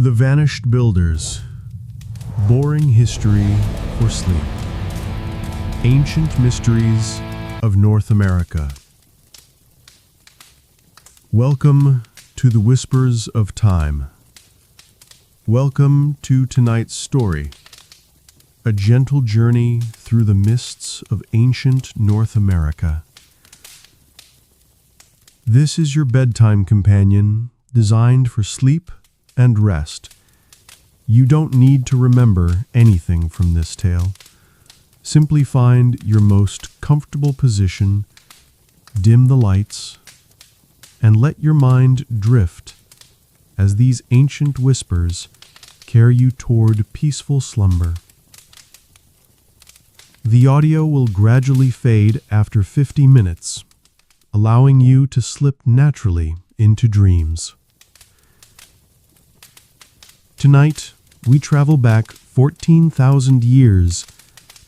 The Vanished Builders. Boring history for sleep. Ancient mysteries of North America. Welcome to the Whispers of Time. Welcome to tonight's story. A gentle journey through the mists of ancient North America. This is your bedtime companion, designed for sleep and rest. You don't need to remember anything from this tale. Simply find your most comfortable position, dim the lights, and let your mind drift as these ancient whispers carry you toward peaceful slumber. The audio will gradually fade after 50 minutes, allowing you to slip naturally into dreams. Tonight, we travel back 14,000 years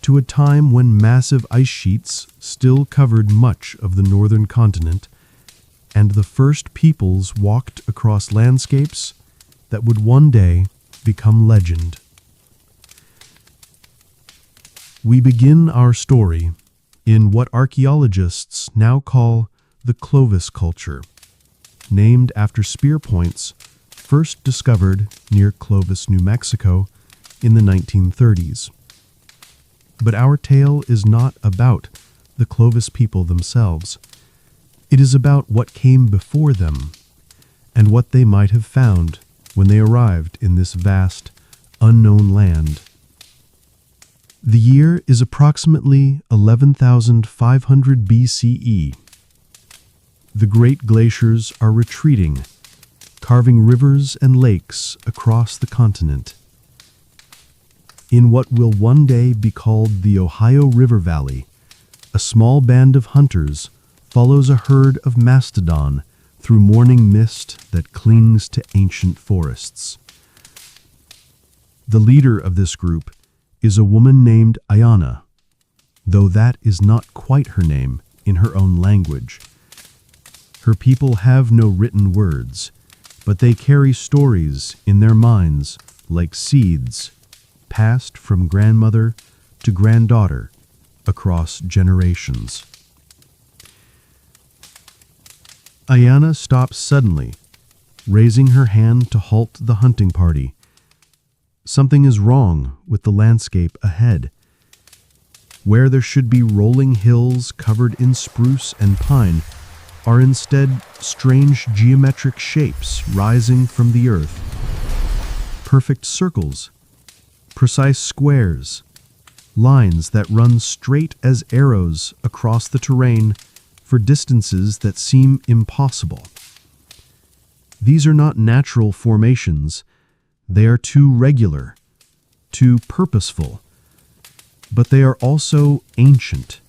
to a time when massive ice sheets still covered much of the northern continent, and the first peoples walked across landscapes that would one day become legend. We begin our story in what archaeologists now call the Clovis culture, named after spear points first discovered near Clovis, New Mexico in the 1930s. But our tale is not about the Clovis people themselves. It is about what came before them and what they might have found when they arrived in this vast, unknown land. The year is approximately 11,500 BCE. The great glaciers are retreating, carving rivers and lakes across the continent. In what will one day be called the Ohio River Valley, a small band of hunters follows a herd of mastodon through morning mist that clings to ancient forests. The leader of this group is a woman named Ayana, though that is not quite her name in her own language. Her people have no written words, but they carry stories in their minds like seeds, passed from grandmother to granddaughter across generations. Ayana stops suddenly, raising her hand to halt the hunting party. Something is wrong with the landscape ahead. Where there should be rolling hills covered in spruce and pine are instead strange geometric shapes rising from the earth. Perfect circles, precise squares, lines that run straight as arrows across the terrain for distances that seem impossible. These are not natural formations. They are too regular, too purposeful, but they are also ancient,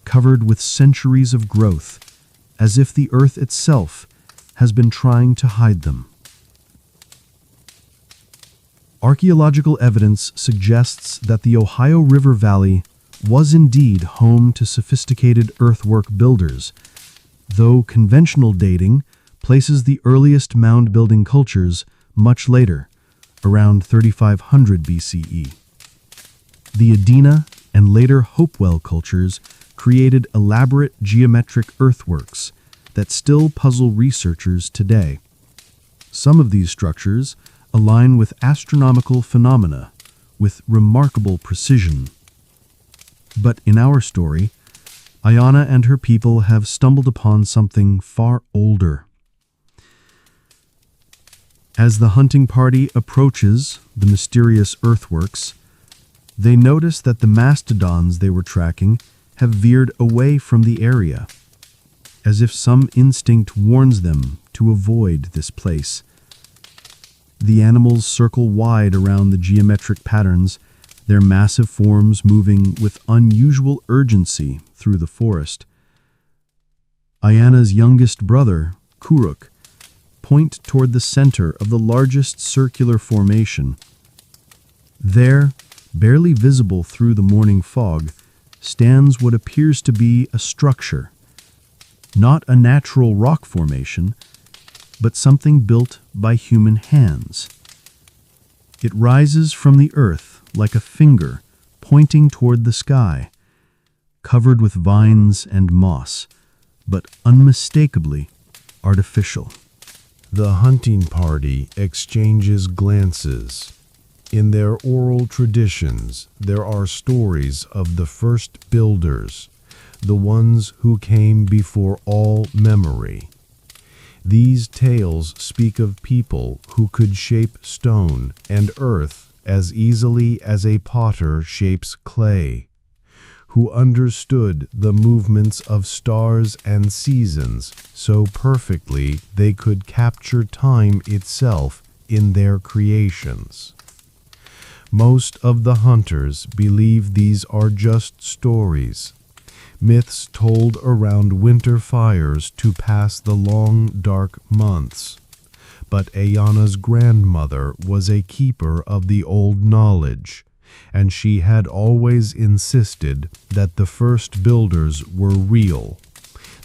covered with centuries of growth, as if the earth itself has been trying to hide them. Archaeological evidence suggests that the Ohio River Valley was indeed home to sophisticated earthwork builders, though conventional dating places the earliest mound-building cultures much later, around 3500 BCE. The Adena and later Hopewell cultures created elaborate geometric earthworks that still puzzle researchers today. Some of these structures align with astronomical phenomena with remarkable precision. But in our story, Ayana and her people have stumbled upon something far older. As the hunting party approaches the mysterious earthworks, they notice that the mastodons they were tracking have veered away from the area, as if some instinct warns them to avoid this place. The animals circle wide around the geometric patterns, their massive forms moving with unusual urgency through the forest. Ayana's youngest brother, Kuruk, point toward the center of the largest circular formation. There, barely visible through the morning fog, stands what appears to be a structure. Not a natural rock formation, but something built by human hands. It rises from the earth like a finger pointing toward the sky, covered with vines and moss, but unmistakably artificial. The hunting party exchanges glances. In their oral traditions, there are stories of the first builders, the ones who came before all memory. These tales speak of people who could shape stone and earth as easily as a potter shapes clay, who understood the movements of stars and seasons so perfectly they could capture time itself in their creations. Most of the hunters believe these are just stories, myths told around winter fires to pass the long, dark months. But Ayana's grandmother was a keeper of the old knowledge, and she had always insisted that the first builders were real,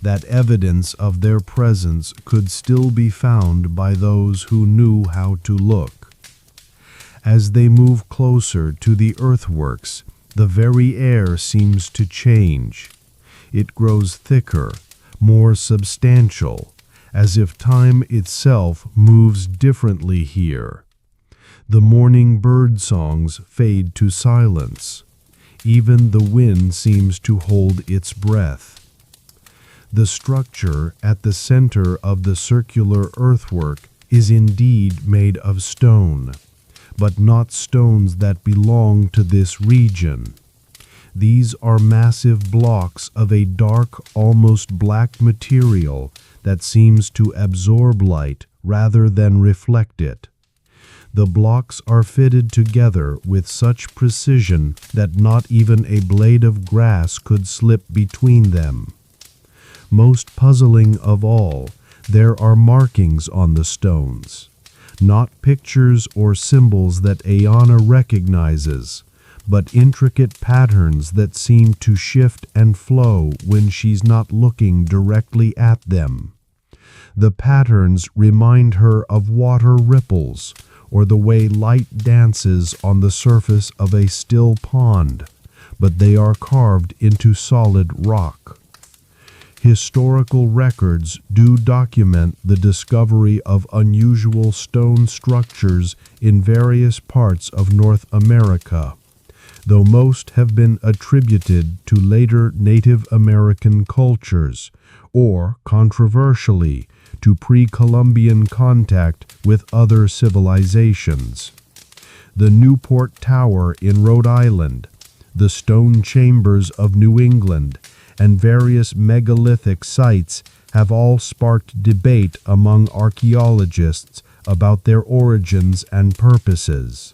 that evidence of their presence could still be found by those who knew how to look. As they move closer to the earthworks, the very air seems to change. It grows thicker, more substantial, as if time itself moves differently here. The morning bird songs fade to silence. Even the wind seems to hold its breath. The structure at the center of the circular earthwork is indeed made of stone, but not stones that belong to this region. These are massive blocks of a dark, almost black material that seems to absorb light rather than reflect it. The blocks are fitted together with such precision that not even a blade of grass could slip between them. Most puzzling of all, there are markings on the stones, not pictures or symbols that Ayana recognizes, but intricate patterns that seem to shift and flow when she's not looking directly at them. The patterns remind her of water ripples, or the way light dances on the surface of a still pond, but they are carved into solid rock. Historical records do document the discovery of unusual stone structures in various parts of North America, though most have been attributed to later Native American cultures, or, controversially, to pre-Columbian contact with other civilizations. The Newport Tower in Rhode Island, the stone chambers of New England, and various megalithic sites have all sparked debate among archaeologists about their origins and purposes.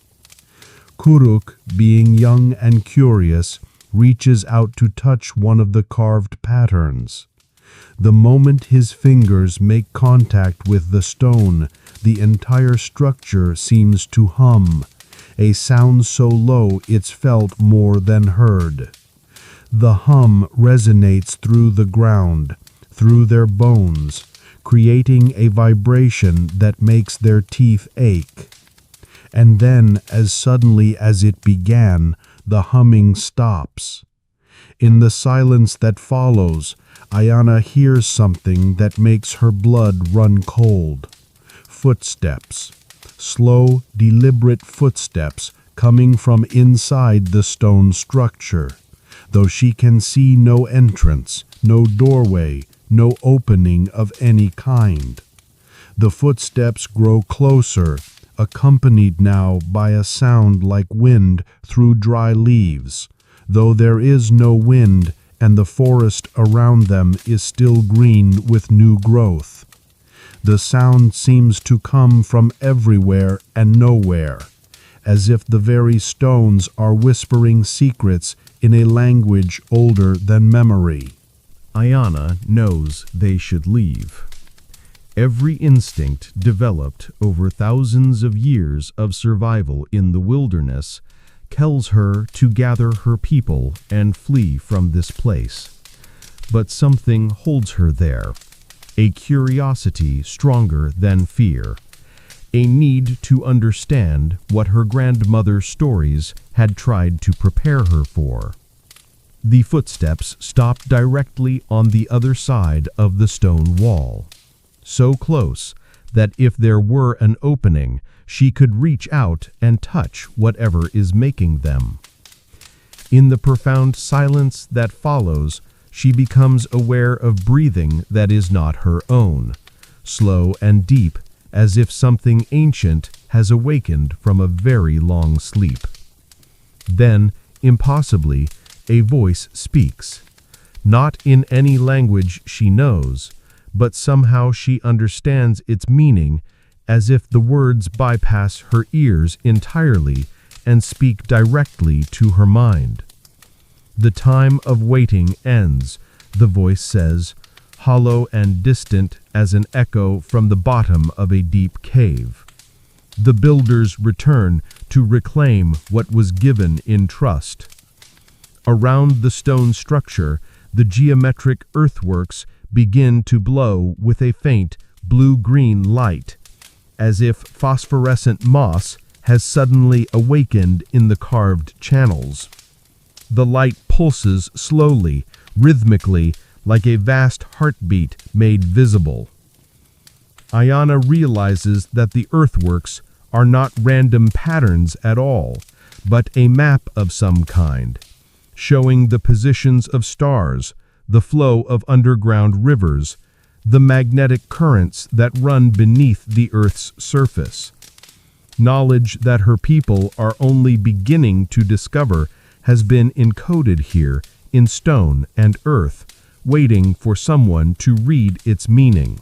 Kuruk, being young and curious, reaches out to touch one of the carved patterns. The moment his fingers make contact with the stone, the entire structure seems to hum, a sound so low it's felt more than heard. The hum resonates through the ground, through their bones, creating a vibration that makes their teeth ache. And then, as suddenly as it began, the humming stops. In the silence that follows, Ayana hears something that makes her blood run cold. Footsteps. Slow, deliberate footsteps coming from inside the stone structure, though she can see no entrance, no doorway, no opening of any kind. The footsteps grow closer, accompanied now by a sound like wind through dry leaves, though there is no wind and the forest around them is still green with new growth. The sound seems to come from everywhere and nowhere, as if the very stones are whispering secrets in a language older than memory. Ayana knows they should leave. Every instinct developed over thousands of years of survival in the wilderness tells her to gather her people and flee from this place. But something holds her there, a curiosity stronger than fear, a need to understand what her grandmother's stories had tried to prepare her for. The footsteps stopped directly on the other side of the stone wall, so close that if there were an opening, she could reach out and touch whatever is making them. In the profound silence that follows, she becomes aware of breathing that is not her own, slow and deep, as if something ancient has awakened from a very long sleep. Then, impossibly, a voice speaks, not in any language she knows, but somehow she understands its meaning, as if the words bypass her ears entirely and speak directly to her mind. The time of waiting ends, the voice says, hollow and distant as an echo from the bottom of a deep cave. The builders return to reclaim what was given in trust. Around the stone structure, the geometric earthworks begin to glow with a faint blue-green light, as if phosphorescent moss has suddenly awakened in the carved channels. The light pulses slowly, rhythmically, like a vast heartbeat made visible. Ayana realizes that the earthworks are not random patterns at all, but a map of some kind, showing the positions of stars, the flow of underground rivers, the magnetic currents that run beneath the Earth's surface. Knowledge that her people are only beginning to discover has been encoded here in stone and earth, waiting for someone to read its meaning.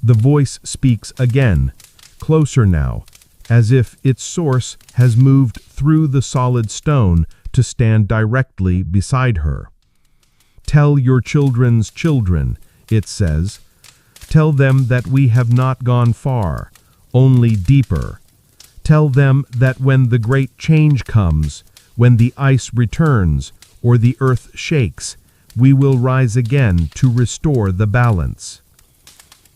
The voice speaks again, closer now, as if its source has moved through the solid stone to stand directly beside her. Tell your children's children, it says. Tell them that we have not gone far, only deeper. Tell them that when the great change comes, when the ice returns or the earth shakes, we will rise again to restore the balance.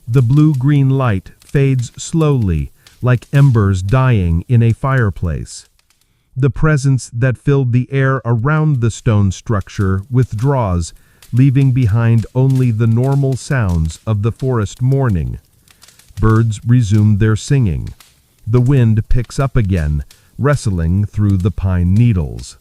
The blue-green light fades slowly, like embers dying in a fireplace. The presence that filled the air around the stone structure withdraws, leaving behind only the normal sounds of the forest morning. Birds resume their singing. The wind picks up again, wrestling through the pine needles.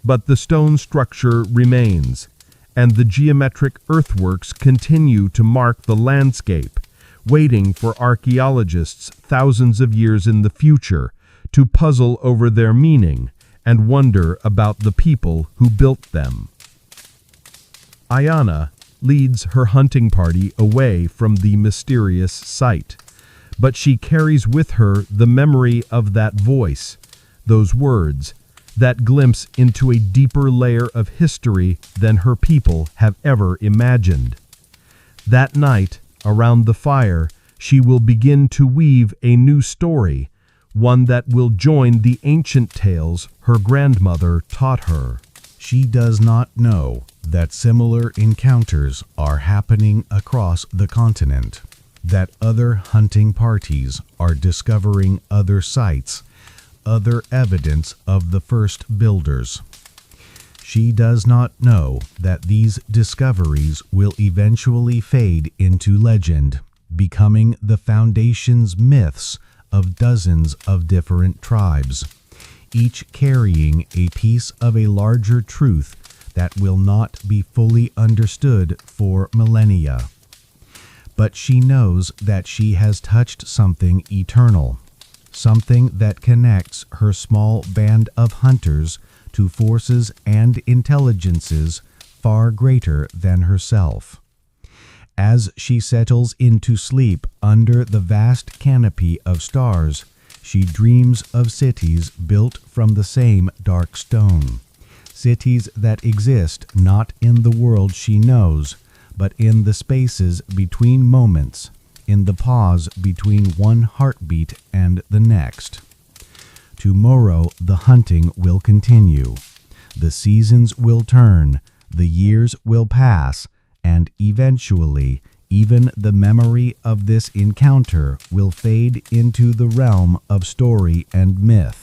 But the stone structure remains, and the geometric earthworks continue to mark the landscape, waiting for archaeologists thousands of years in the future to puzzle over their meaning and wonder about the people who built them. Ayana leads her hunting party away from the mysterious site, but she carries with her the memory of that voice, those words, that glimpse into a deeper layer of history than her people have ever imagined. That night, around the fire, she will begin to weave a new story, one that will join the ancient tales her grandmother taught her. She does not know that similar encounters are happening across the continent, that other hunting parties are discovering other sites, other evidence of the first builders. She does not know that these discoveries will eventually fade into legend, becoming the foundation's myths of dozens of different tribes, each carrying a piece of a larger truth that will not be fully understood for millennia. But she knows that she has touched something eternal, something that connects her small band of hunters to forces and intelligences far greater than herself. As she settles into sleep under the vast canopy of stars, she dreams of cities built from the same dark stone, cities that exist not in the world she knows, but in the spaces between moments, in the pause between one heartbeat and the next. Tomorrow the hunting will continue. The seasons will turn, the years will pass, and eventually Even the memory of this encounter will fade into the realm of story and myth.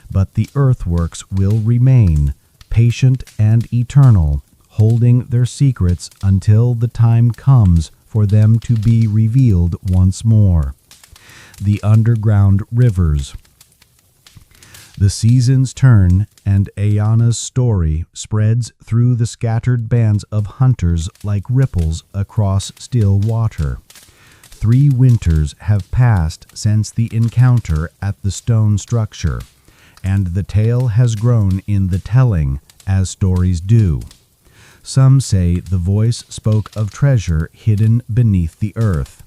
But the earthworks will remain, patient and eternal, holding their secrets until the time comes for them to be revealed once more. The underground rivers. The seasons turn, and Ayana's story spreads through the scattered bands of hunters like ripples across still water. 3 winters have passed since the encounter at the stone structure, and the tale has grown in the telling, as stories do. Some say the voice spoke of treasure hidden beneath the earth.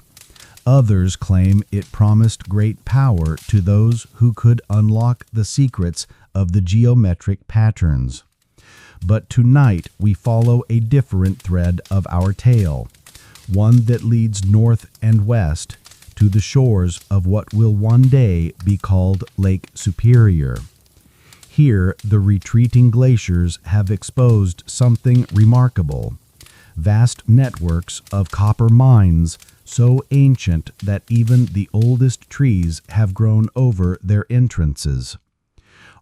Others claim it promised great power to those who could unlock the secrets of the geometric patterns. But tonight we follow a different thread of our tale, one that leads north and west to the shores of what will one day be called Lake Superior. Here, the retreating glaciers have exposed something remarkable: vast networks of copper mines, so ancient that even the oldest trees have grown over their entrances.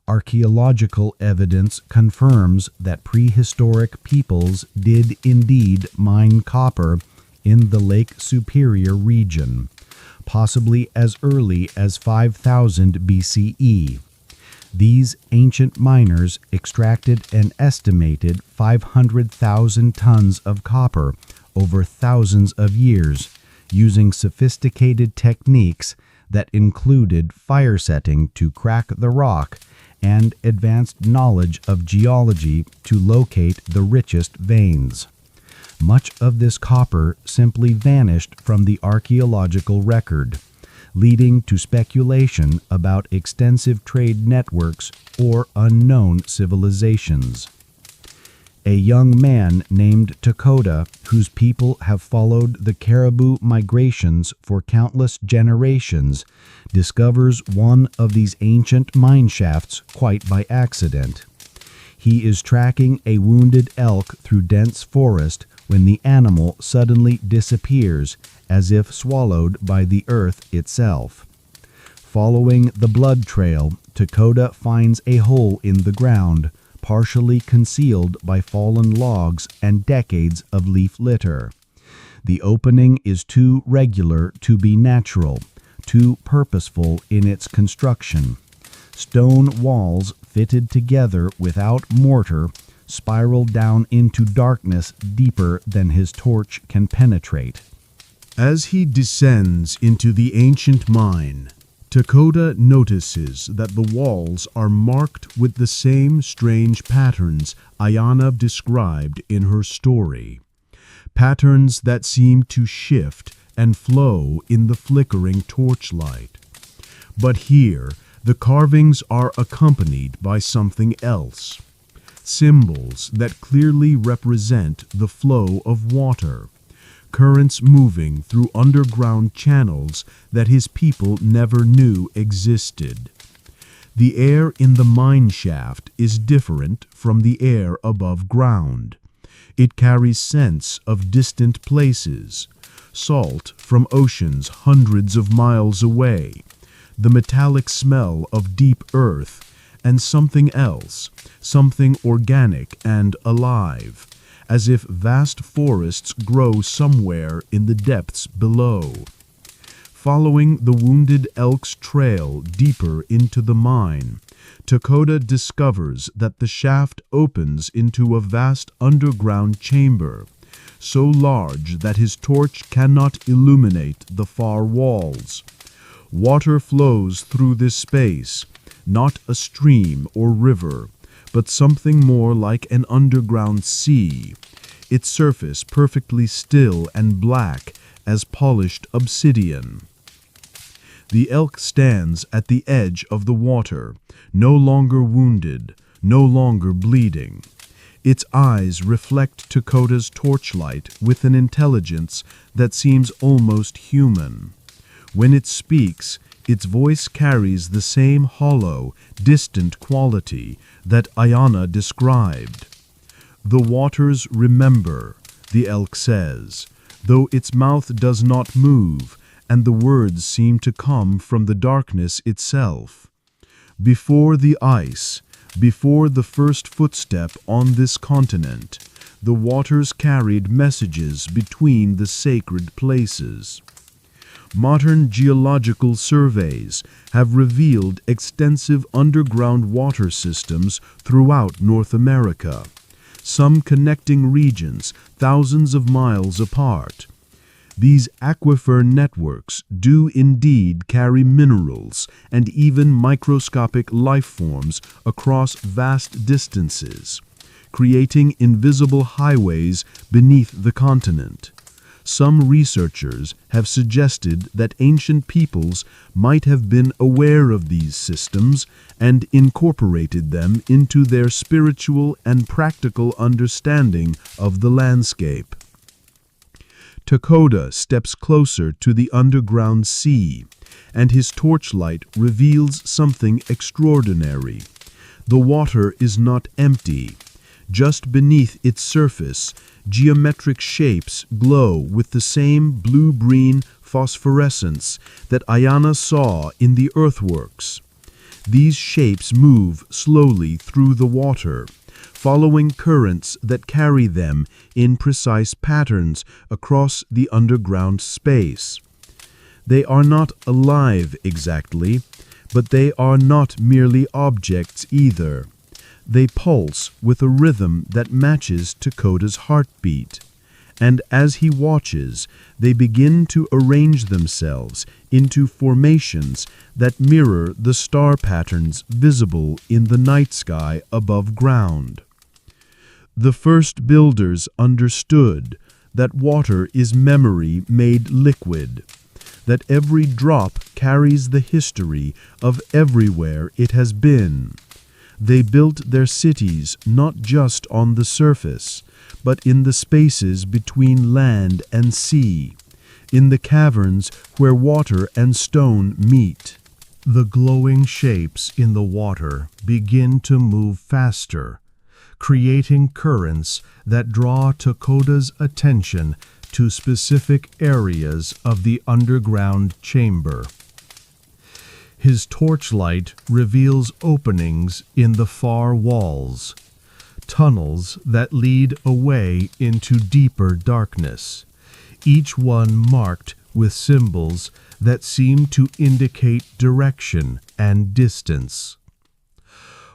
Archaeological evidence confirms that prehistoric peoples did indeed mine copper in the Lake Superior region, possibly as early as 5000 BCE. These ancient miners extracted an estimated 500,000 tons of copper over thousands of years, using sophisticated techniques that included fire setting to crack the rock and advanced knowledge of geology to locate the richest veins. Much of this copper simply vanished from the archaeological record, leading to speculation about extensive trade networks or unknown civilizations. A young man named Dakota, whose people have followed the caribou migrations for countless generations, discovers one of these ancient mine shafts quite by accident. He is tracking a wounded elk through dense forest when the animal suddenly disappears, as if swallowed by the earth itself. Following the blood trail, Dakota finds a hole in the ground, partially concealed by fallen logs and decades of leaf litter. The opening is too regular to be natural, too purposeful in its construction. Stone walls fitted together without mortar spiral down into darkness deeper than his torch can penetrate. As he descends into the ancient mine, Dakota notices that the walls are marked with the same strange patterns Ayana described in her story. Patterns that seem to shift and flow in the flickering torchlight. But here, the carvings are accompanied by something else. Symbols that clearly represent the flow of water. Currents moving through underground channels that his people never knew existed. The air in the mine shaft is different from the air above ground. It carries scents of distant places, salt from oceans hundreds of miles away, the metallic smell of deep earth, and something else, something organic and alive, as if vast forests grow somewhere in the depths below. Following the wounded elk's trail deeper into the mine, Dakota discovers that the shaft opens into a vast underground chamber, so large that his torch cannot illuminate the far walls. Water flows through this space, not a stream or river, but something more like an underground sea, its surface perfectly still and black as polished obsidian. The elk stands at the edge of the water, no longer wounded, no longer bleeding. Its eyes reflect Dakota's torchlight with an intelligence that seems almost human. When it speaks, its voice carries the same hollow, distant quality that Ayana described. The waters remember, the elk says. though its mouth does not move, and the words seem to come from the darkness itself. Before the ice, before the first footstep on this continent, the waters carried messages between the sacred places. Modern geological surveys have revealed extensive underground water systems throughout North America, some connecting regions thousands of miles apart. These aquifer networks do indeed carry minerals and even microscopic life forms across vast distances, creating invisible highways beneath the continent. Some researchers have suggested that ancient peoples might have been aware of these systems and incorporated them into their spiritual and practical understanding of the landscape. Takoda steps closer to the underground sea, and his torchlight reveals something extraordinary. The water is not empty. Just beneath its surface, geometric shapes glow with the same blue-green phosphorescence that Ayana saw in the earthworks. These shapes move slowly through the water, following currents that carry them in precise patterns across the underground space. They are not alive exactly, but they are not merely objects either. They pulse with a rhythm that matches Takoda's heartbeat, and as he watches, they begin to arrange themselves into formations that mirror the star patterns visible in the night sky above ground. The first builders understood that water is memory made liquid, that every drop carries the history of everywhere it has been. They built their cities not just on the surface, but in the spaces between land and sea, in the caverns where water and stone meet. The glowing shapes in the water begin to move faster, creating currents that draw Takoda's attention to specific areas of the underground chamber. His torchlight reveals openings in the far walls, tunnels that lead away into deeper darkness, each one marked with symbols that seem to indicate direction and distance.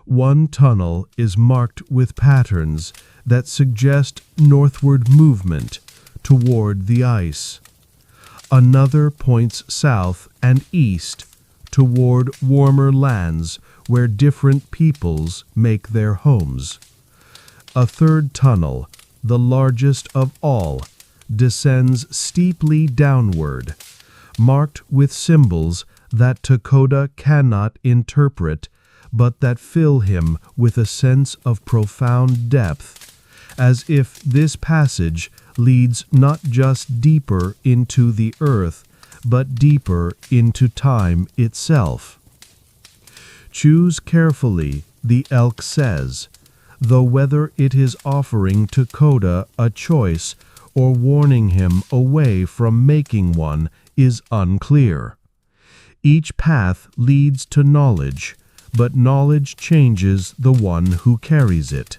One tunnel is marked with patterns that suggest northward movement toward the ice. Another points south and east toward warmer lands where different peoples make their homes. A third tunnel, the largest of all, descends steeply downward, marked with symbols that Takoda cannot interpret, but that fill him with a sense of profound depth, as if this passage leads not just deeper into the earth, but deeper into time itself. Choose carefully, the elk says, though whether it is offering Takoda a choice or warning him away from making one is unclear. Each path leads to knowledge, but knowledge changes the one who carries it.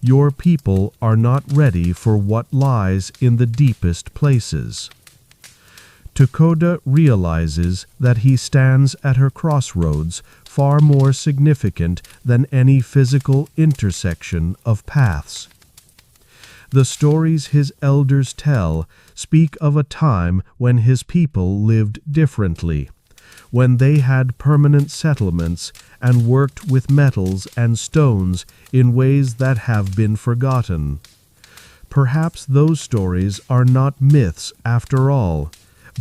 Your people are not ready for what lies in the deepest places. Takoda realizes that he stands at her crossroads far more significant than any physical intersection of paths. The stories his elders tell speak of a time when his people lived differently, when they had permanent settlements and worked with metals and stones in ways that have been forgotten. Perhaps those stories are not myths after all,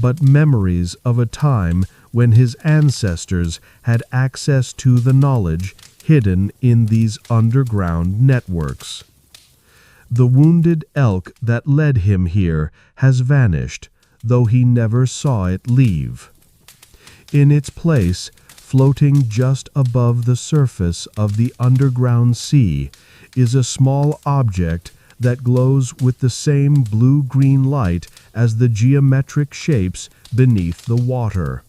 but memories of a time when his ancestors had access to the knowledge hidden in these underground networks. The wounded elk that led him here has vanished, though he never saw it leave. In its place, floating just above the surface of the underground sea, is a small object that glows with the same blue-green light as the geometric shapes beneath the water.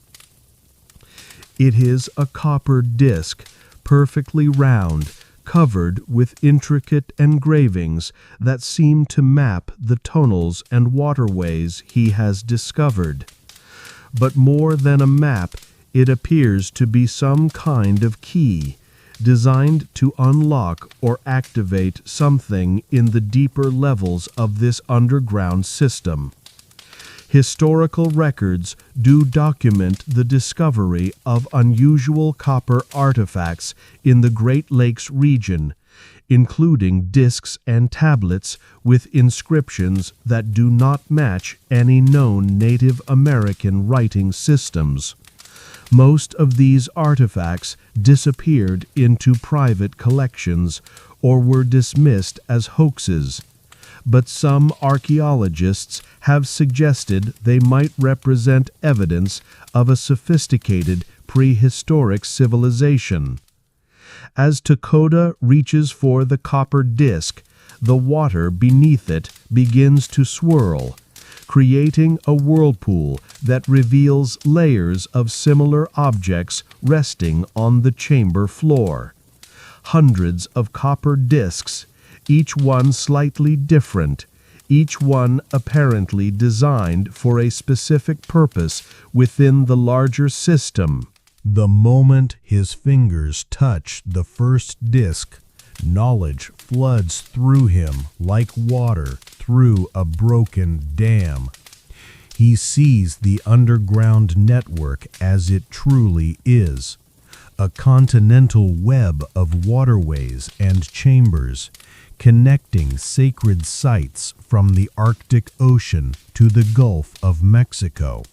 It is a copper disc, perfectly round, covered with intricate engravings that seem to map the tunnels and waterways he has discovered. But more than a map, it appears to be some kind of key, designed to unlock or activate something in the deeper levels of this underground system. Historical records do document the discovery of unusual copper artifacts in the Great Lakes region, including discs and tablets with inscriptions that do not match any known Native American writing systems. Most of these artifacts disappeared into private collections or were dismissed as hoaxes, but some archaeologists have suggested they might represent evidence of a sophisticated prehistoric civilization. As Takoda reaches for the copper disc, the water beneath it begins to swirl, creating a whirlpool that reveals layers of similar objects resting on the chamber floor. Hundreds of copper discs, each one slightly different, each one apparently designed for a specific purpose within the larger system. The moment his fingers touch the first disc, knowledge floods through him like water through a broken dam. He sees the underground network as it truly is, a continental web of waterways and chambers, connecting sacred sites from the Arctic Ocean to the Gulf of Mexico.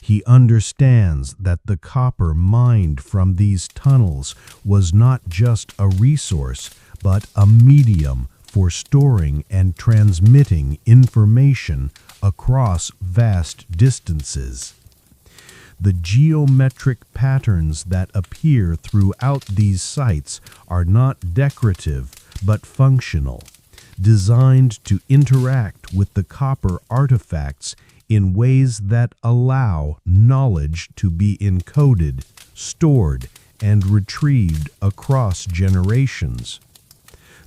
He understands that the copper mined from these tunnels was not just a resource, but a medium for storing and transmitting information across vast distances. The geometric patterns that appear throughout these sites are not decorative but functional, designed to interact with the copper artifacts in ways that allow knowledge to be encoded, stored, and retrieved across generations.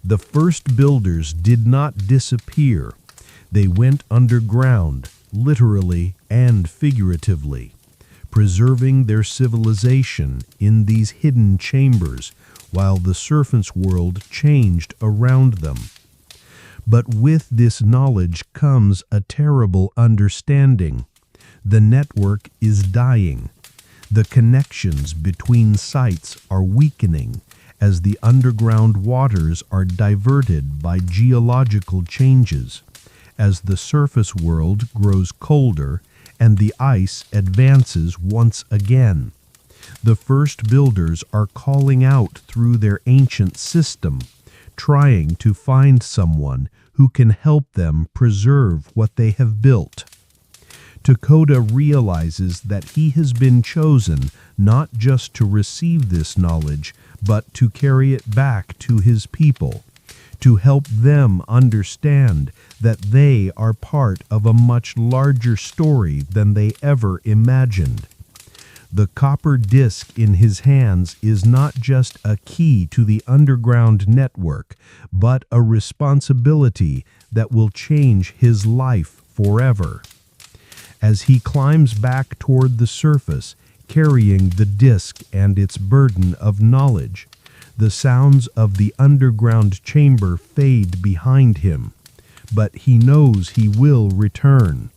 The first builders did not disappear. They went underground, literally and figuratively, preserving their civilization in these hidden chambers while the surface world changed around them. But with this knowledge comes a terrible understanding. The network is dying. The connections between sites are weakening as the underground waters are diverted by geological changes, as the surface world grows colder and the ice advances once again. The first builders are calling out through their ancient system, trying to find someone who can help them preserve what they have built. Takoda realizes that he has been chosen not just to receive this knowledge, but to carry it back to his people, to help them understand that they are part of a much larger story than they ever imagined. The copper disc in his hands is not just a key to the underground network, but a responsibility that will change his life forever. As he climbs back toward the surface, carrying the disc and its burden of knowledge, the sounds of the underground chamber fade behind him, but he knows he will return.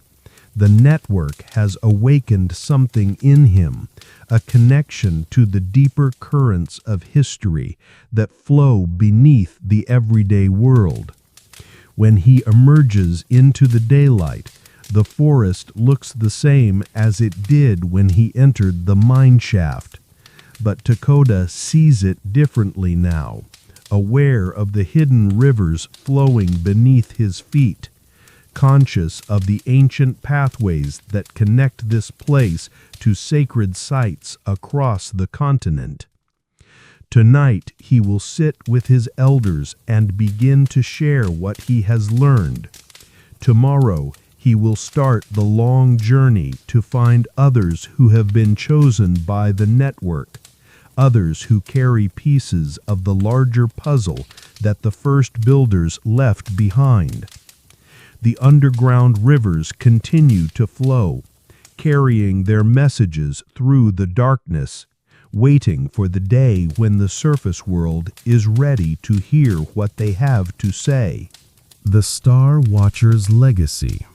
The network has awakened something in him, a connection to the deeper currents of history that flow beneath the everyday world. When he emerges into the daylight, the forest looks the same as it did when he entered the mine shaft. But Takoda sees it differently now, aware of the hidden rivers flowing beneath his feet, conscious of the ancient pathways that connect this place to sacred sites across the continent. Tonight he will sit with his elders and begin to share what he has learned. Tomorrow he will start the long journey to find others who have been chosen by the network, others who carry pieces of the larger puzzle that the first builders left behind. The underground rivers continue to flow, carrying their messages through the darkness, waiting for the day when the surface world is ready to hear what they have to say. The Star Watcher's Legacy.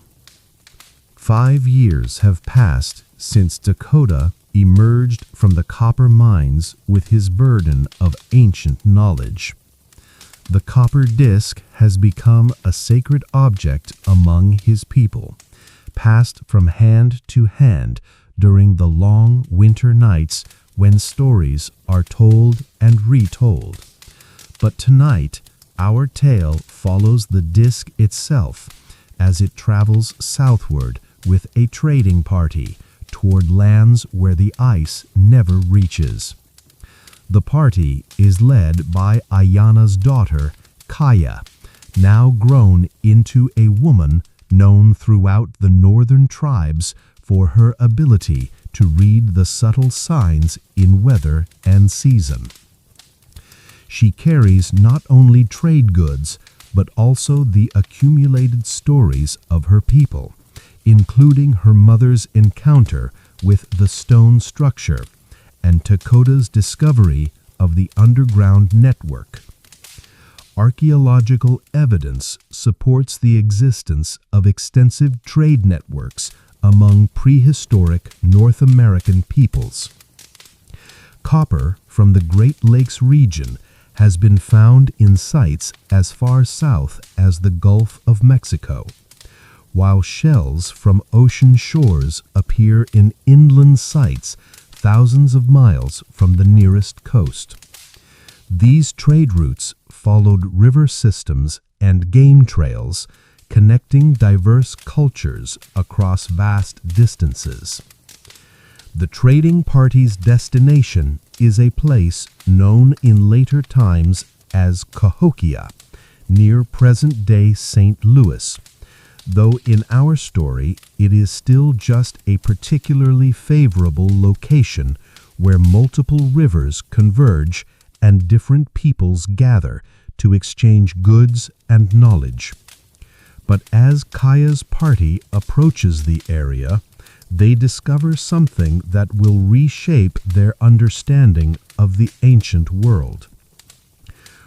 5 years have passed since Dakota emerged from the copper mines with his burden of ancient knowledge. The copper disc has become a sacred object among his people, passed from hand to hand during the long winter nights when stories are told and retold. But tonight, our tale follows the disc itself as it travels southward with a trading party toward lands where the ice never reaches. The party is led by Ayana's daughter, Kaya, now grown into a woman known throughout the northern tribes for her ability to read the subtle signs in weather and season. She carries not only trade goods, but also the accumulated stories of her people, including her mother's encounter with the stone structure and Dakota's discovery of the underground network. Archaeological evidence supports the existence of extensive trade networks among prehistoric North American peoples. Copper from the Great Lakes region has been found in sites as far south as the Gulf of Mexico, while shells from ocean shores appear in inland sites thousands of miles from the nearest coast. These trade routes followed river systems and game trails, connecting diverse cultures across vast distances. The trading party's destination is a place known in later times as Cahokia, near present-day St. Louis, though in our story it is still just a particularly favorable location where multiple rivers converge and different peoples gather to exchange goods and knowledge. But as Kaya's party approaches the area, they discover something that will reshape their understanding of the ancient world.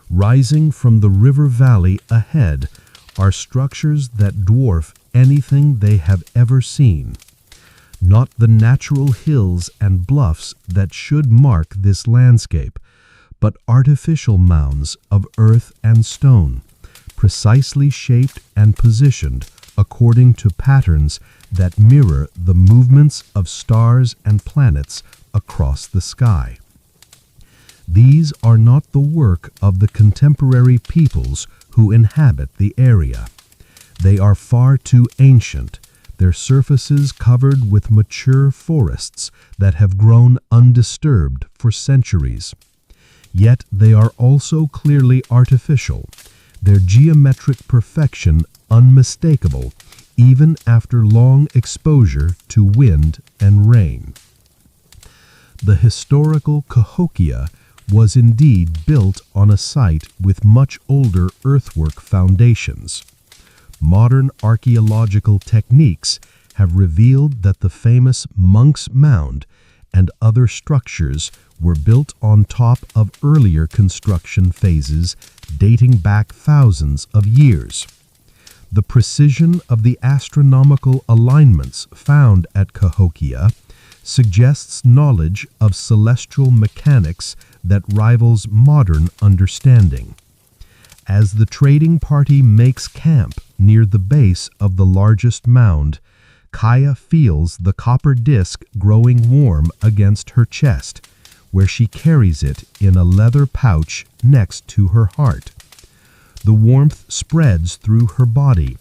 Rising from the river valley ahead are structures that dwarf anything they have ever seen. Not the natural hills and bluffs that should mark this landscape, but artificial mounds of earth and stone, precisely shaped and positioned according to patterns that mirror the movements of stars and planets across the sky. These are not the work of the contemporary peoples who inhabit the area. They are far too ancient, their surfaces covered with mature forests that have grown undisturbed for centuries. Yet they are also clearly artificial, their geometric perfection unmistakable even after long exposure to wind and rain. The historical Cahokia was indeed built on a site with much older earthwork foundations. Modern archaeological techniques have revealed that the famous Monk's Mound and other structures were built on top of earlier construction phases dating back thousands of years. The precision of the astronomical alignments found at Cahokia suggests knowledge of celestial mechanics that rivals modern understanding. As the trading party makes camp near the base of the largest mound, Kaya feels the copper disc growing warm against her chest, where she carries it in a leather pouch next to her heart. The warmth spreads through her body,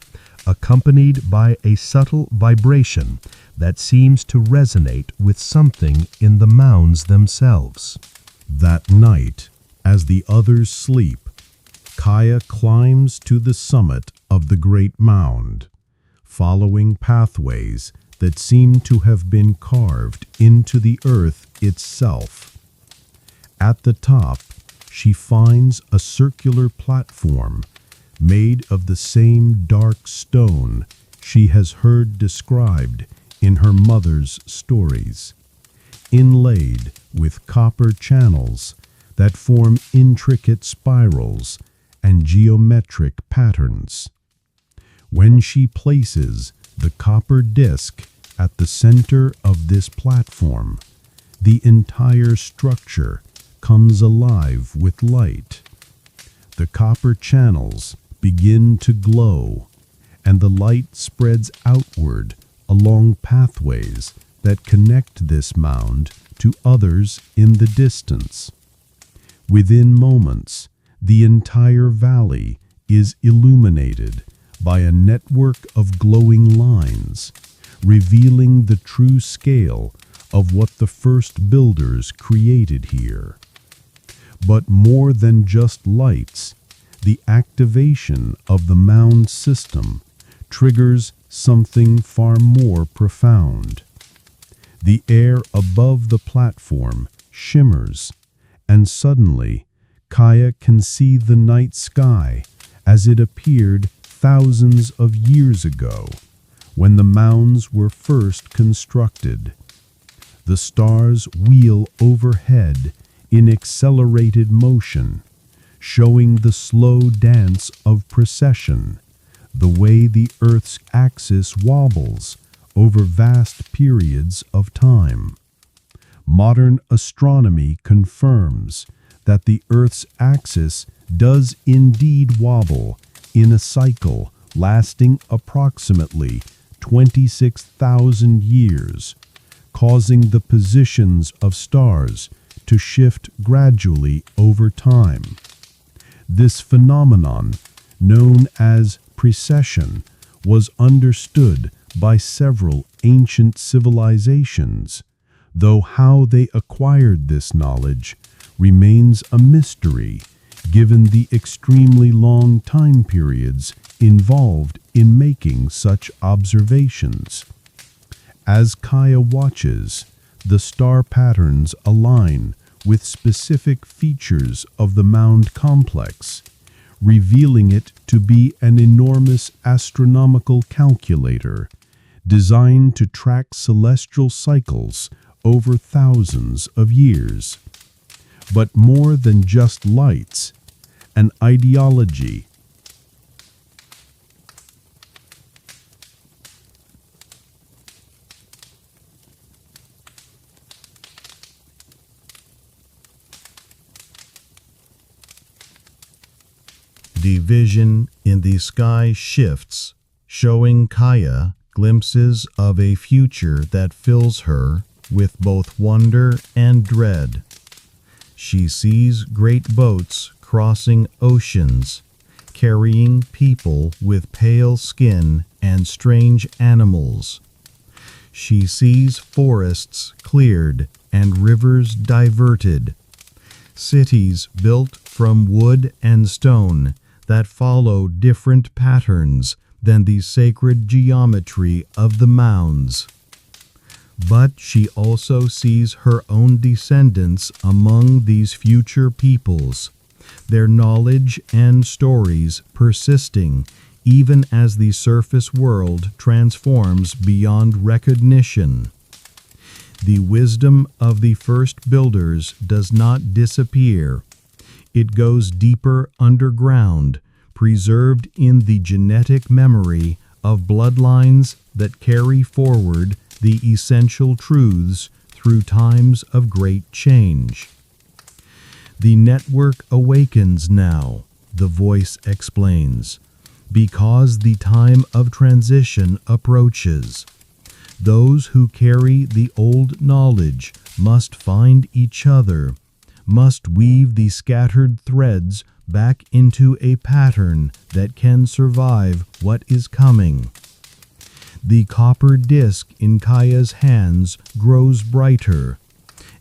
accompanied by a subtle vibration that seems to resonate with something in the mounds themselves. That night, As the others sleep, Kaya climbs to the summit of the great mound, following pathways that seem to have been carved into the earth itself. At the top, she finds a circular platform made of the same dark stone she has heard described in her mother's stories, inlaid with copper channels that form intricate spirals and geometric patterns. When she places the copper disc at the center of this platform, the entire structure comes alive with light. The copper channels begin to glow, and the light spreads outward along pathways that connect this mound to others in the distance. Within moments, the entire valley is illuminated by a network of glowing lines, revealing the true scale of what the first builders created here. But more than just lights, the activation of the mound system triggers something far more profound. The air above the platform shimmers, and suddenly Kaya can see the night sky as it appeared thousands of years ago, when the mounds were first constructed. The stars wheel overhead in accelerated motion, showing the slow dance of precession, the way the Earth's axis wobbles over vast periods of time. Modern astronomy confirms that the Earth's axis does indeed wobble in a cycle lasting approximately 26,000 years, causing the positions of stars to shift gradually over time. This phenomenon, known as precession, was understood by several ancient civilizations, though how they acquired this knowledge remains a mystery given the extremely long time periods involved in making such observations. As Kaya watches, the star patterns align with specific features of the mound complex, revealing it to be an enormous astronomical calculator designed to track celestial cycles over thousands of years. But more than just lights, an ideology. The vision in the sky shifts, showing Kaya glimpses of a future that fills her with both wonder and dread. She sees great boats crossing oceans, carrying people with pale skin and strange animals. She sees forests cleared and rivers diverted, cities built from wood and stone that follow different patterns than the sacred geometry of the mounds. But she also sees her own descendants among these future peoples, their knowledge and stories persisting even as the surface world transforms beyond recognition. The wisdom of the first builders does not disappear. It goes deeper underground, preserved in the genetic memory of bloodlines that carry forward the essential truths through times of great change. The network awakens now, the voice explains, because the time of transition approaches. Those who carry the old knowledge must find each other, must weave the scattered threads back into a pattern that can survive what is coming. The copper disc in Kaya's hands grows brighter,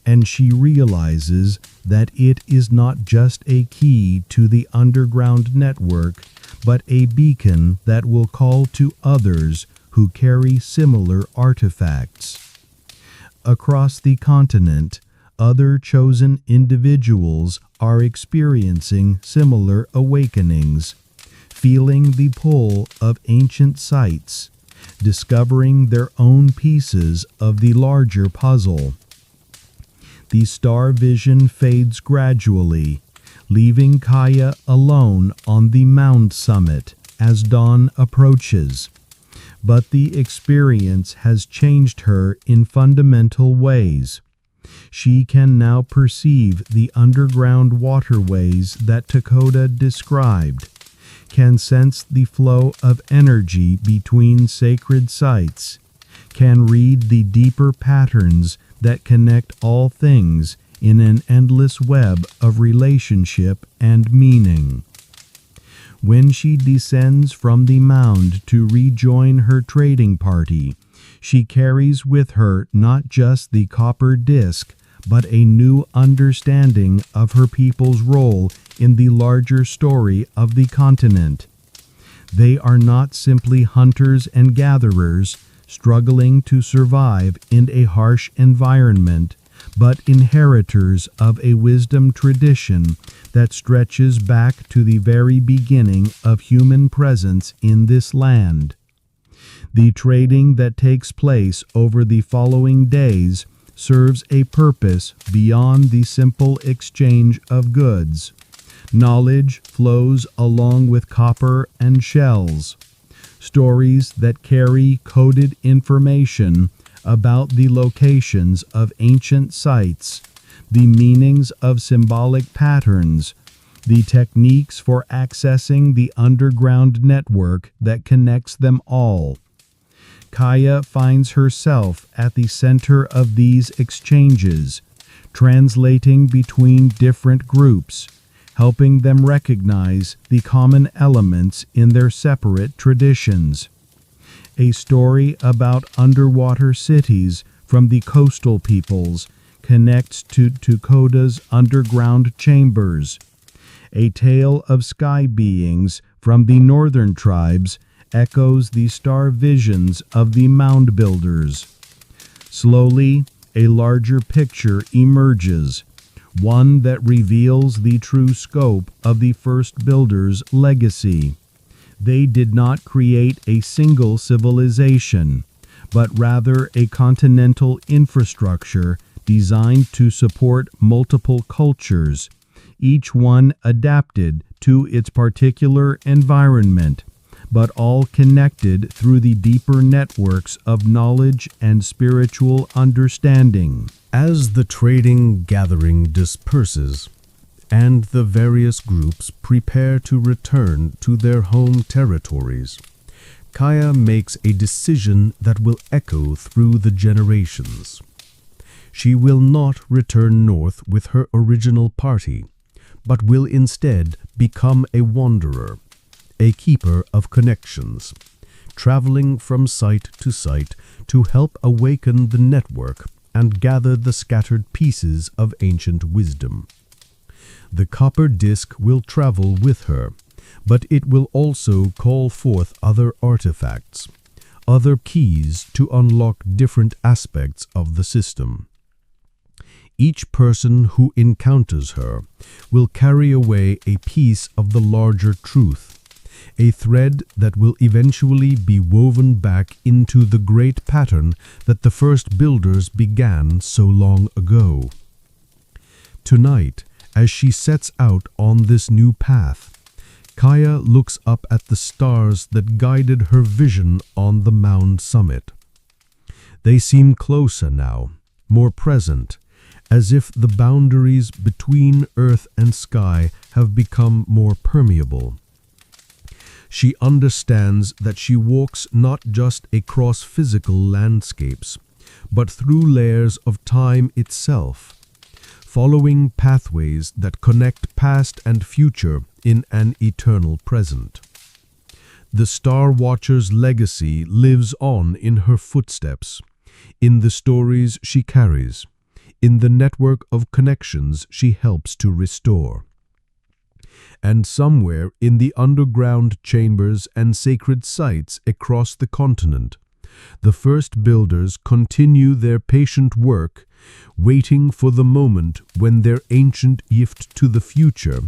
and she realizes that it is not just a key to the underground network, but a beacon that will call to others who carry similar artifacts. Across the continent, other chosen individuals are experiencing similar awakenings, feeling the pull of ancient sites, discovering their own pieces of the larger puzzle. The star vision fades gradually, leaving Kaya alone on the mound summit as dawn approaches. But the experience has changed her in fundamental ways. She can now perceive the underground waterways that Dakota described, can sense the flow of energy between sacred sites, can read the deeper patterns that connect all things in an endless web of relationship and meaning. When she descends from the mound to rejoin her trading party, she carries with her not just the copper disc, but a new understanding of her people's role in the larger story of the continent. They are not simply hunters and gatherers struggling to survive in a harsh environment, but inheritors of a wisdom tradition that stretches back to the very beginning of human presence in this land. The trading that takes place over the following days serves a purpose beyond the simple exchange of goods. Knowledge flows along with copper and shells, stories that carry coded information about the locations of ancient sites, the meanings of symbolic patterns, the techniques for accessing the underground network that connects them all. Kaya finds herself at the center of these exchanges, translating between different groups, helping them recognize the common elements in their separate traditions. A story about underwater cities from the coastal peoples connects to Dakota's underground chambers. A tale of sky beings from the northern tribes echoes the star visions of the mound builders. Slowly, a larger picture emerges, one that reveals the true scope of the first builders' legacy. They did not create a single civilization, but rather a continental infrastructure designed to support multiple cultures, each one adapted to its particular environment, but all connected through the deeper networks of knowledge and spiritual understanding. As the trading gathering disperses, and the various groups prepare to return to their home territories, Kaya makes a decision that will echo through the generations. She will not return north with her original party, but will instead become a wanderer, a keeper of connections, traveling from site to site to help awaken the network and gather the scattered pieces of ancient wisdom. The copper disc will travel with her, but it will also call forth other artifacts, other keys to unlock different aspects of the system. Each person who encounters her will carry away a piece of the larger truth, a thread that will eventually be woven back into the great pattern that the first builders began so long ago. Tonight, as she sets out on this new path, Kaya looks up at the stars that guided her vision on the mound summit. They seem closer now, more present, as if the boundaries between earth and sky have become more permeable. She understands that she walks not just across physical landscapes, but through layers of time itself, following pathways that connect past and future in an eternal present. The Star Watcher's legacy lives on in her footsteps, in the stories she carries, in the network of connections she helps to restore. And somewhere in the underground chambers and sacred sites across the continent, the first builders continue their patient work, waiting for the moment when their ancient gift to the future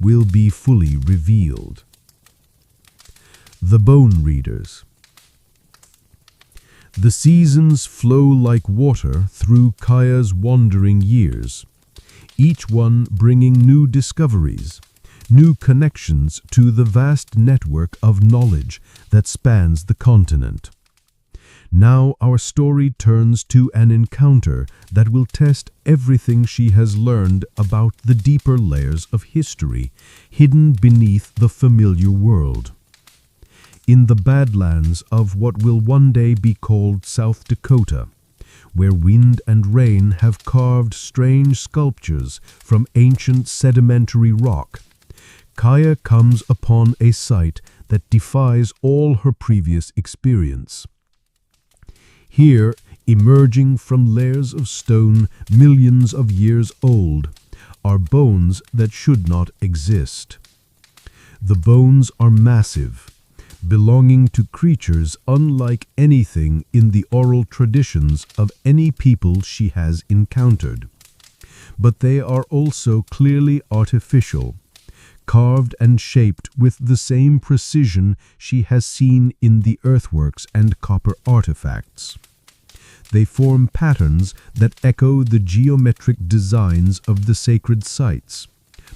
will be fully revealed. The Bone Readers. The seasons flow like water through Kaya's wandering years, each one bringing new discoveries, new connections to the vast network of knowledge that spans the continent. Now our story turns to an encounter that will test everything she has learned about the deeper layers of history hidden beneath the familiar world. In the Badlands of what will one day be called South Dakota, where wind and rain have carved strange sculptures from ancient sedimentary rock, Kaya comes upon a sight that defies all her previous experience. Here, emerging from layers of stone millions of years old, are bones that should not exist. The bones are massive, belonging to creatures unlike anything in the oral traditions of any people she has encountered. But they are also clearly artificial, carved and shaped with the same precision she has seen in the earthworks and copper artifacts. They form patterns that echo the geometric designs of the sacred sites,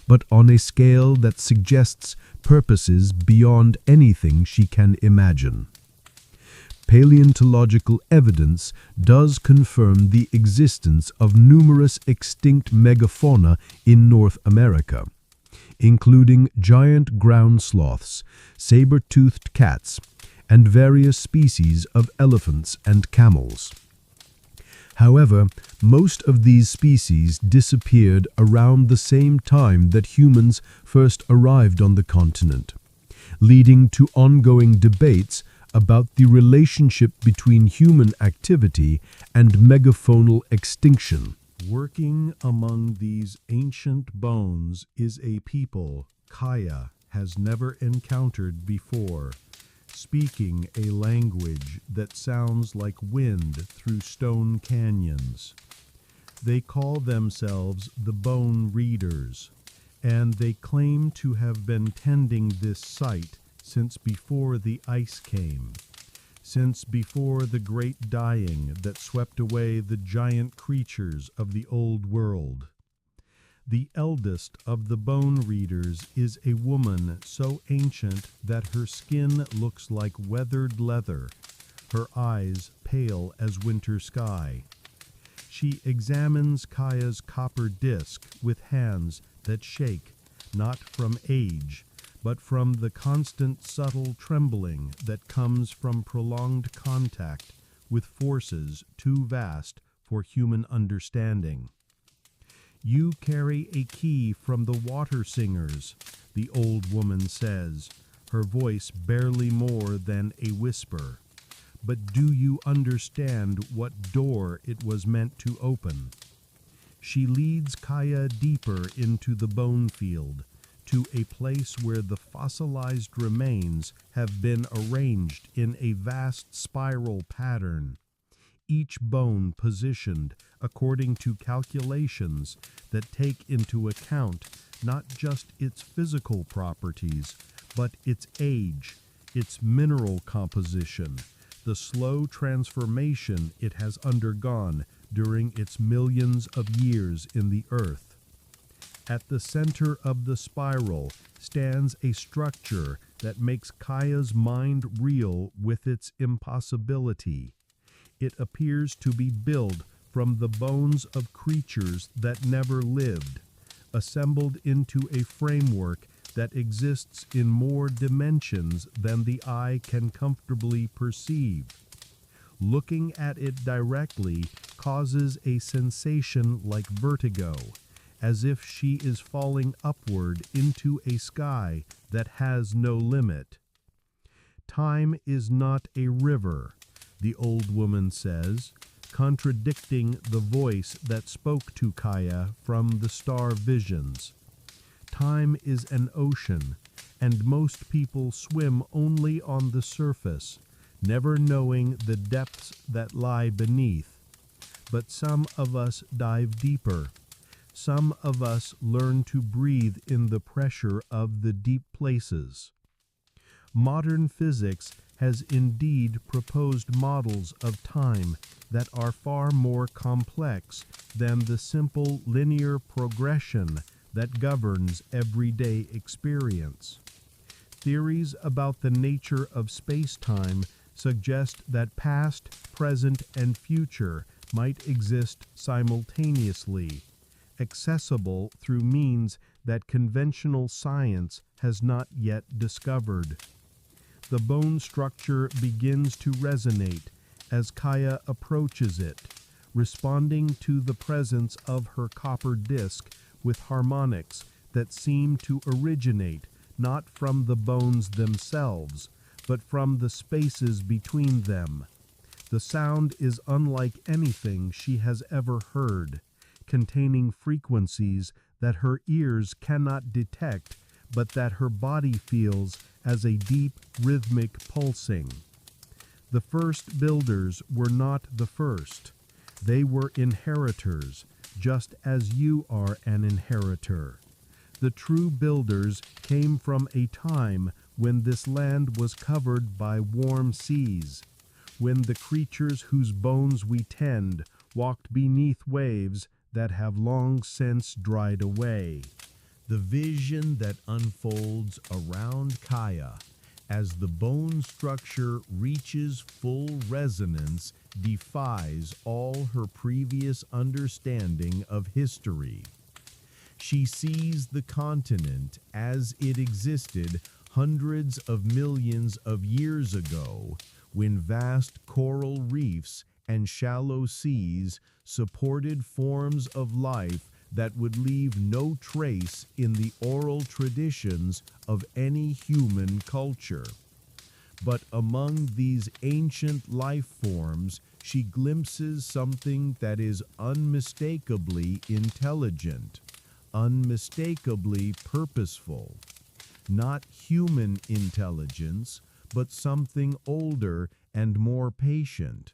but on a scale that suggests purposes beyond anything she can imagine. Paleontological evidence does confirm the existence of numerous extinct megafauna in North America, including giant ground sloths, saber-toothed cats, and various species of elephants and camels. However, most of these species disappeared around the same time that humans first arrived on the continent, leading to ongoing debates about the relationship between human activity and megafaunal extinction. Working among these ancient bones is a people Kaya has never encountered before, speaking a language that sounds like wind through stone canyons. They call themselves the Bone Readers, and they claim to have been tending this site since before the ice came, since before the great dying that swept away the giant creatures of the old world. The eldest of the Bone Readers is a woman so ancient that her skin looks like weathered leather, her eyes pale as winter sky. She examines Kaya's copper disc with hands that shake, not from age, but from the constant subtle trembling that comes from prolonged contact with forces too vast for human understanding. "You carry a key from the water singers," the old woman says, her voice barely more than a whisper. "But do you understand what door it was meant to open?" She leads Kaya deeper into the bone field, to a place where the fossilized remains have been arranged in a vast spiral pattern, each bone positioned according to calculations that take into account not just its physical properties, but its age, its mineral composition, the slow transformation it has undergone during its millions of years in the earth. At the center of the spiral stands a structure that makes Kaya's mind reel with its impossibility. It appears to be built from the bones of creatures that never lived, assembled into a framework that exists in more dimensions than the eye can comfortably perceive. Looking at it directly causes a sensation like vertigo, as if she is falling upward into a sky that has no limit. "Time is not a river," the old woman says, contradicting the voice that spoke to Kaya from the star visions. Time is an ocean, and most people swim only on the surface, never knowing the depths that lie beneath. But some of us dive deeper. Some of us learn to breathe in the pressure of the deep places. Modern physics has indeed proposed models of time that are far more complex than the simple linear progression that governs everyday experience. Theories about the nature of space-time suggest that past, present, and future might exist simultaneously, accessible through means that conventional science has not yet discovered. The bone structure begins to resonate as Kaya approaches it, responding to the presence of her copper disc with harmonics that seem to originate not from the bones themselves, but from the spaces between them. The sound is unlike anything she has ever heard, containing frequencies that her ears cannot detect, but that her body feels as a deep, rhythmic pulsing. The first builders were not the first. They were inheritors, just as you are an inheritor. The true builders came from a time when this land was covered by warm seas, when the creatures whose bones we tend walked beneath waves that have long since dried away. The vision that unfolds around Kaya as the bone structure reaches full resonance defies all her previous understanding of history. She sees the continent as it existed hundreds of millions of years ago, when vast coral reefs and shallow seas supported forms of life that would leave no trace in the oral traditions of any human culture. But among these ancient life forms, she glimpses something that is unmistakably intelligent, unmistakably purposeful. Not human intelligence, but something older and more patient,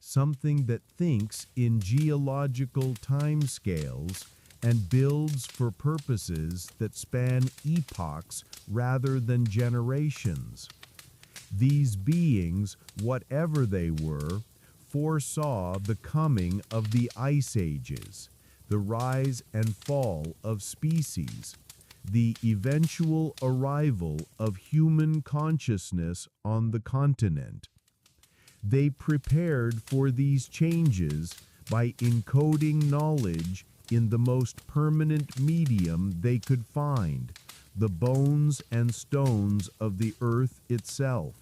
something that thinks in geological timescales and builds for purposes that span epochs rather than generations. These beings, whatever they were, foresaw the coming of the ice ages, the rise and fall of species, the eventual arrival of human consciousness on the continent. They prepared for these changes by encoding knowledge in the most permanent medium they could find, the bones and stones of the earth itself.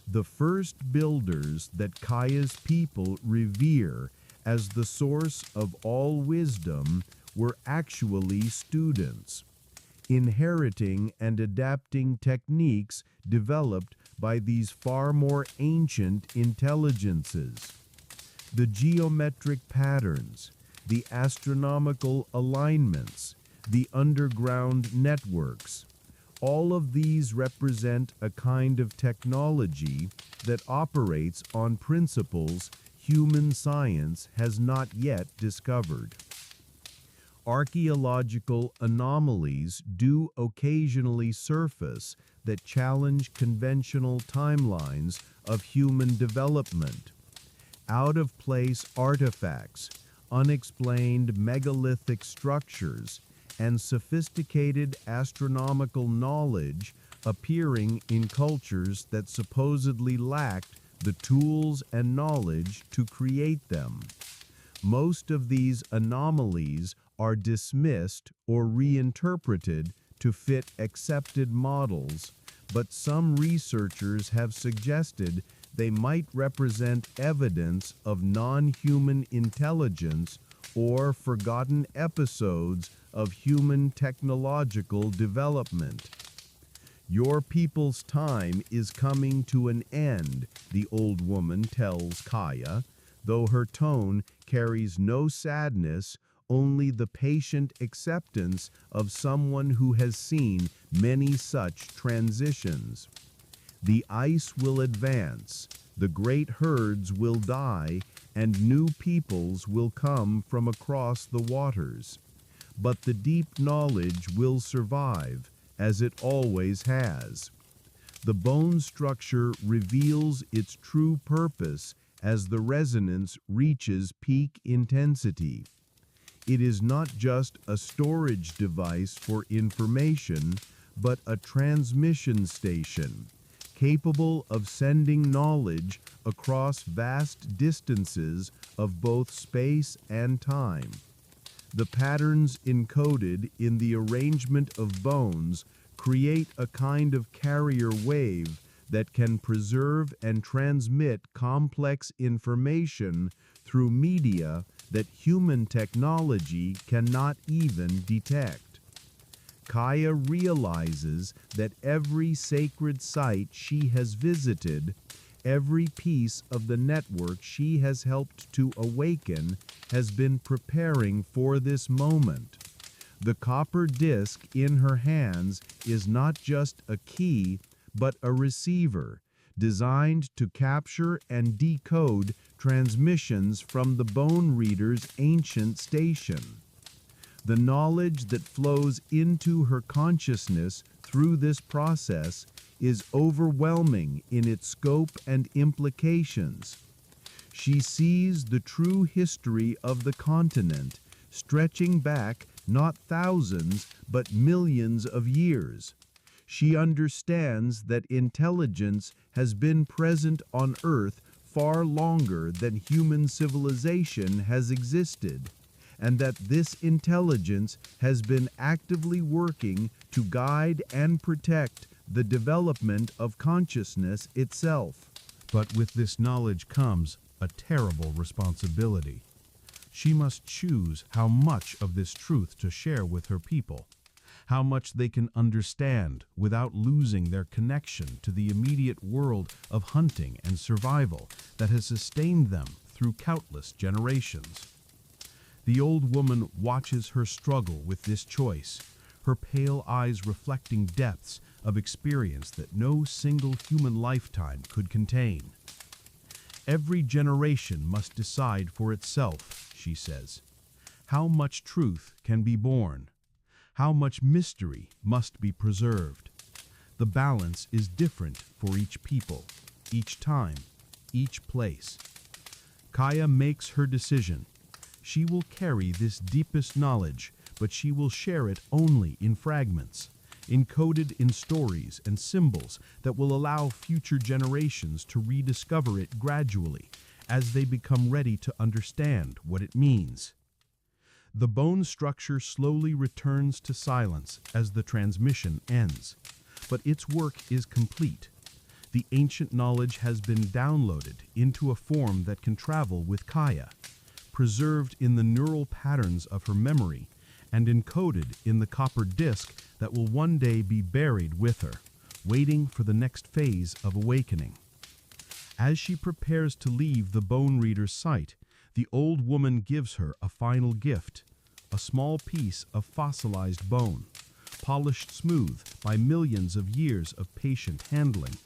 The first builders that Kaya's people revere as the source of all wisdom were actually students, inheriting and adapting techniques developed by these far more ancient intelligences. The geometric patterns, the astronomical alignments, the underground networks, all of these represent a kind of technology that operates on principles human science has not yet discovered. Archaeological anomalies do occasionally surface that challenge conventional timelines of human development. Out-of-place artifacts, unexplained megalithic structures, and sophisticated astronomical knowledge appearing in cultures that supposedly lacked the tools and knowledge to create them. Most of these anomalies are dismissed or reinterpreted to fit accepted models, but some researchers have suggested they might represent evidence of non-human intelligence or forgotten episodes of human technological development. Your people's time is coming to an end, the old woman tells Kaya. though her tone carries no sadness, only the patient acceptance of someone who has seen many such transitions. The ice will advance, the great herds will die, and new peoples will come from across the waters. But the deep knowledge will survive, as it always has. The bone structure reveals its true purpose as the resonance reaches peak intensity. It is not just a storage device for information, but a transmission station, capable of sending knowledge across vast distances of both space and time. The patterns encoded in the arrangement of bones create a kind of carrier wave that can preserve and transmit complex information through media that human technology cannot even detect. Kaya realizes that every sacred site she has visited, every piece of the network she has helped to awaken, has been preparing for this moment. The copper disc in her hands is not just a key, but a receiver, designed to capture and decode transmissions from the bone reader's ancient station. The knowledge that flows into her consciousness through this process is overwhelming in its scope and implications. She sees the true history of the continent, stretching back not thousands, but millions of years. She understands that intelligence has been present on Earth far longer than human civilization has existed, and that this intelligence has been actively working to guide and protect the development of consciousness itself. But with this knowledge comes a terrible responsibility. She must choose how much of this truth to share with her people, how much they can understand without losing their connection to the immediate world of hunting and survival that has sustained them through countless generations. The old woman watches her struggle with this choice, her pale eyes reflecting depths of experience that no single human lifetime could contain. Every generation must decide for itself, she says. How much truth can be born? How much mystery must be preserved? The balance is different for each people, each time, each place. Kaya makes her decision. She will carry this deepest knowledge, but she will share it only in fragments, encoded in stories and symbols that will allow future generations to rediscover it gradually as they become ready to understand what it means. The bone structure slowly returns to silence as the transmission ends, but its work is complete. The ancient knowledge has been downloaded into a form that can travel with Kaya, preserved in the neural patterns of her memory and encoded in the copper disc that will one day be buried with her, waiting for the next phase of awakening. As she prepares to leave the bone reader's sight, the old woman gives her a final gift, a small piece of fossilized bone, polished smooth by millions of years of patient handling.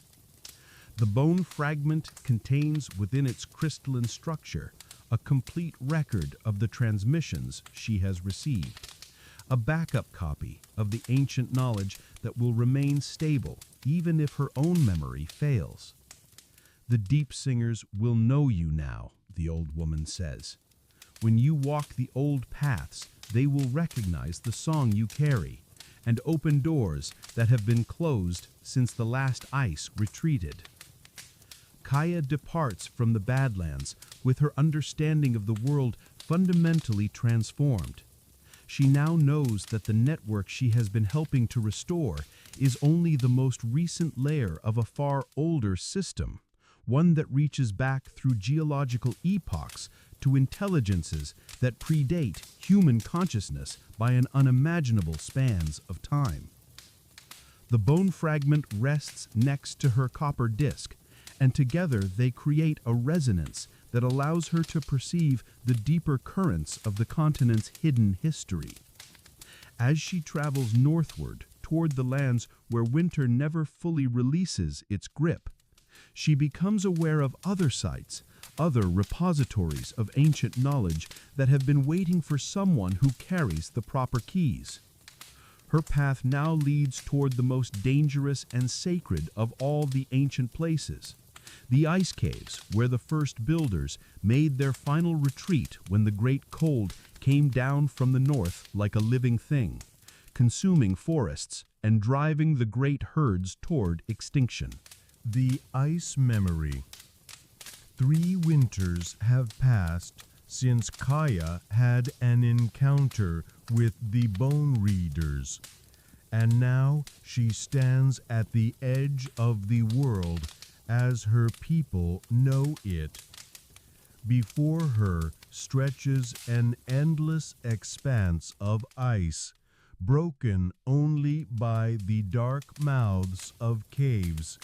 The bone fragment contains within its crystalline structure a complete record of the transmissions she has received, a backup copy of the ancient knowledge that will remain stable even if her own memory fails. The deep singers will know you now, the old woman says. When you walk the old paths, they will recognize the song you carry and open doors that have been closed since the last ice retreated. Kaya departs from the Badlands with her understanding of the world fundamentally transformed. She now knows that the network she has been helping to restore is only the most recent layer of a far older system, one that reaches back through geological epochs to intelligences that predate human consciousness by an unimaginable spans of time. The bone fragment rests next to her copper disc, and together they create a resonance that allows her to perceive the deeper currents of the continent's hidden history. As she travels northward toward the lands where winter never fully releases its grip, she becomes aware of other sites, other repositories of ancient knowledge that have been waiting for someone who carries the proper keys. Her path now leads toward the most dangerous and sacred of all the ancient places, the ice caves where the first builders made their final retreat when the great cold came down from the north like a living thing, consuming forests and driving the great herds toward extinction. The ice memory. 3 winters have passed since Kaya had an encounter with the bone readers, and now she stands at the edge of the world as her people know it. Before her stretches an endless expanse of ice, broken only by the dark mouths of caves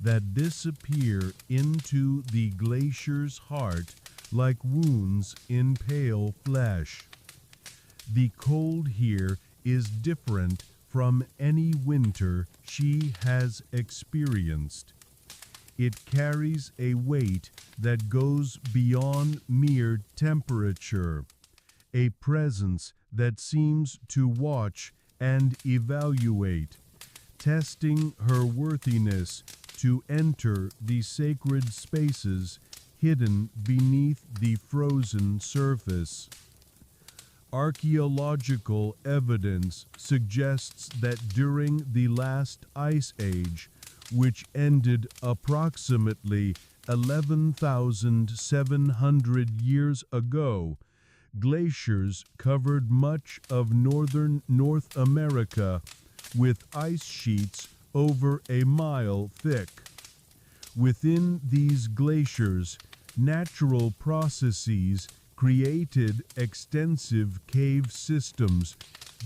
that disappear into the glacier's heart like wounds in pale flesh. The cold here is different from any winter she has experienced. It carries a weight that goes beyond mere temperature, a presence that seems to watch and evaluate, testing her worthiness to enter the sacred spaces hidden beneath the frozen surface. Archaeological evidence suggests that during the last ice age, which ended approximately 11,700 years ago, glaciers covered much of northern North America with ice sheets over a mile thick. Within these glaciers, natural processes created extensive cave systems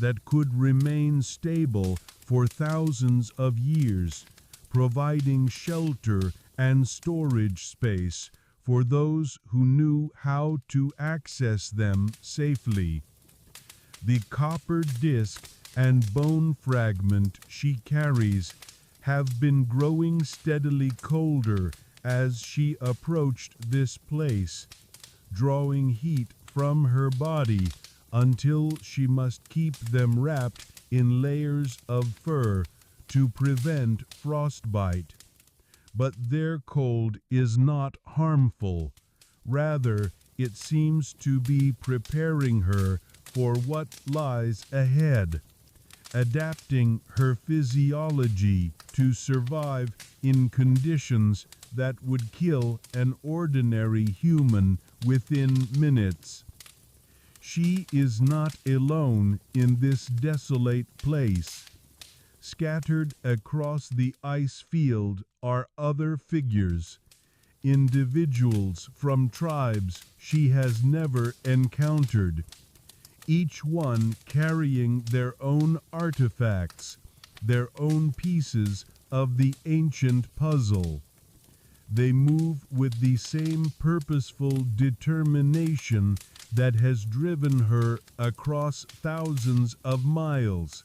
that could remain stable for thousands of years, providing shelter and storage space for those who knew how to access them safely. The copper disc and bone fragment she carries have been growing steadily colder as she approached this place, drawing heat from her body until she must keep them wrapped in layers of fur to prevent frostbite. But their cold is not harmful. Rather, it seems to be preparing her for what lies ahead, adapting her physiology to survive in conditions that would kill an ordinary human within minutes. She is not alone in this desolate place. Scattered across the ice field are other figures, individuals from tribes she has never encountered, each one carrying their own artifacts, their own pieces of the ancient puzzle. They move with the same purposeful determination that has driven her across thousands of miles,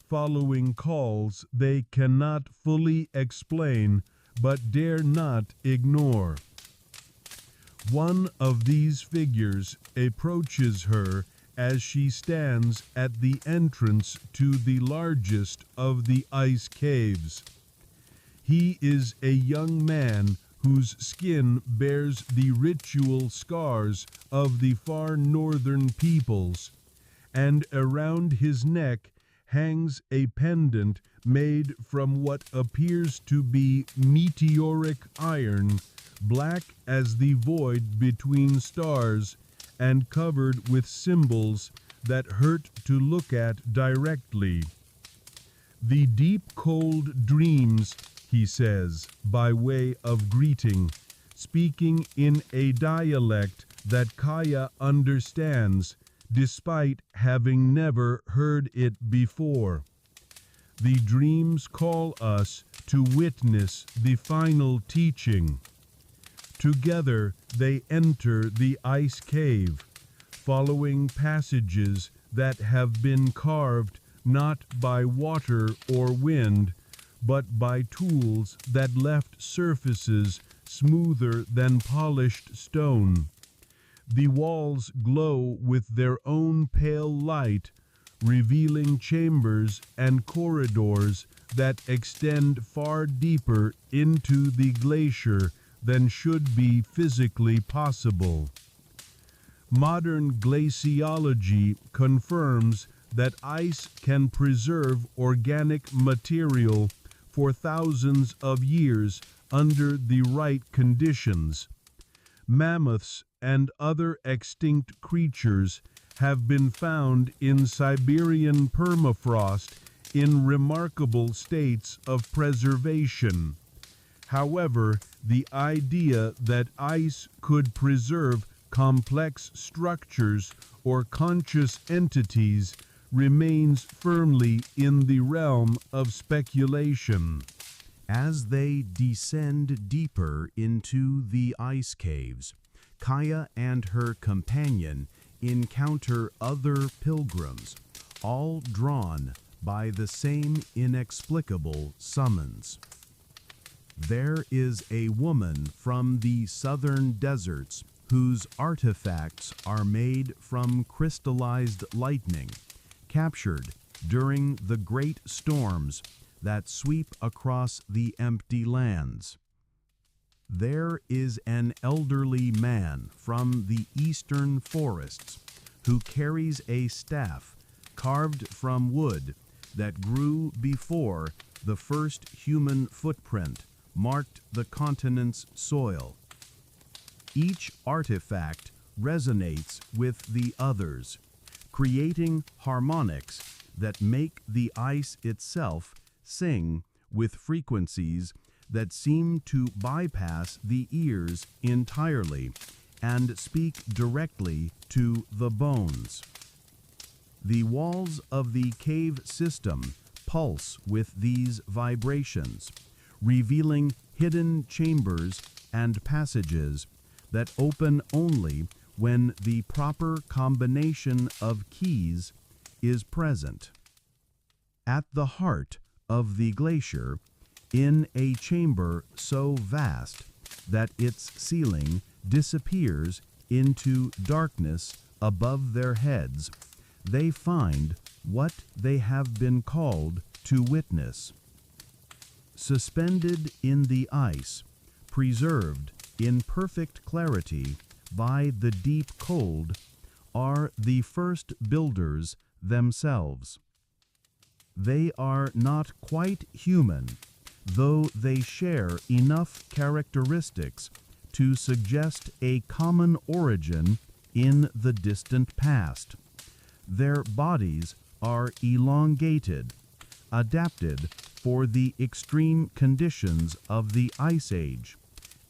following calls they cannot fully explain but dare not ignore. One of these figures approaches her as she stands at the entrance to the largest of the ice caves. He is a young man whose skin bears the ritual scars of the far northern peoples, and around his neck hangs a pendant made from what appears to be meteoric iron, black as the void between stars, and covered with symbols that hurt to look at directly. The deep cold dreams, he says, by way of greeting, speaking in a dialect that Kaya understands, despite having never heard it before. The dreams call us to witness the final teaching. Together they enter the ice cave, following passages that have been carved not by water or wind, but by tools that left surfaces smoother than polished stone. The walls glow with their own pale light, revealing chambers and corridors that extend far deeper into the glacier than should be physically possible. Modern glaciology confirms that ice can preserve organic material for thousands of years under the right conditions. Mammoths and other extinct creatures have been found in Siberian permafrost in remarkable states of preservation. However, the idea that ice could preserve complex structures or conscious entities remains firmly in the realm of speculation. As they descend deeper into the ice caves, Kaya and her companion encounter other pilgrims, all drawn by the same inexplicable summons. There is a woman from the southern deserts whose artifacts are made from crystallized lightning, captured during the great storms that sweep across the empty lands. There is an elderly man from the eastern forests who carries a staff carved from wood that grew before the first human footprint marked the continent's soil. Each artifact resonates with the others, creating harmonics that make the ice itself sing with frequencies that seem to bypass the ears entirely and speak directly to the bones. The walls of the cave system pulse with these vibrations, revealing hidden chambers and passages that open only when the proper combination of keys is present. At the heart of the glacier, in a chamber so vast that its ceiling disappears into darkness above their heads, they find what they have been called to witness. Suspended in the ice, preserved in perfect clarity by the deep cold, are the first builders themselves. They are not quite human, though they share enough characteristics to suggest a common origin in the distant past. Their bodies are elongated, adapted for the extreme conditions of the Ice Age,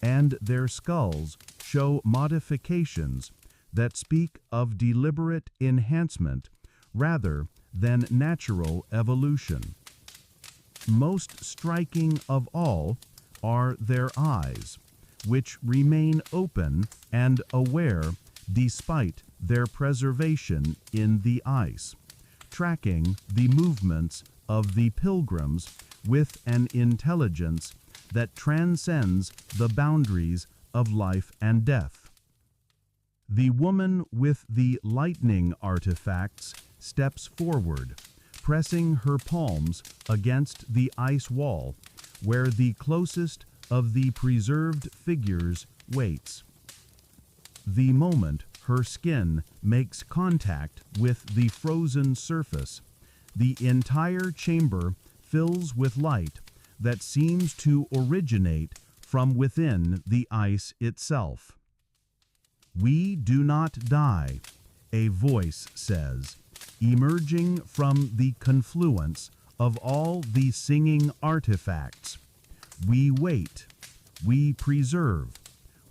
and their skulls show modifications that speak of deliberate enhancement rather than natural evolution. Most striking of all are their eyes, which remain open and aware despite their preservation in the ice, tracking the movements of the pilgrims with an intelligence that transcends the boundaries of life and death. The woman with the lightning artifacts steps forward, pressing her palms against the ice wall, where the closest of the preserved figures waits. The moment her skin makes contact with the frozen surface, the entire chamber fills with light that seems to originate from within the ice itself. "We do not die," a voice says, emerging from the confluence of all the singing artifacts. "We wait, we preserve,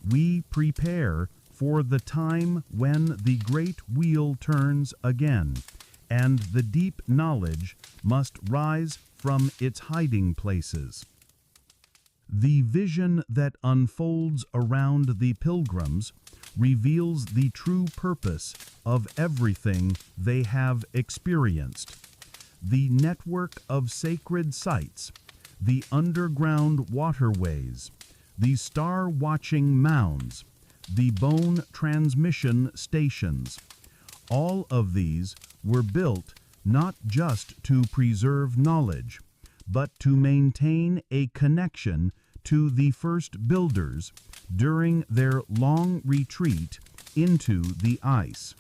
we prepare for the time when the great wheel turns again, and the deep knowledge must rise from its hiding places." The vision that unfolds around the pilgrims reveals the true purpose of everything they have experienced. The network of sacred sites, the underground waterways, the star-watching mounds, the bone transmission stations, all of these were built not just to preserve knowledge, but to maintain a connection to the first builders during their long retreat into the ice.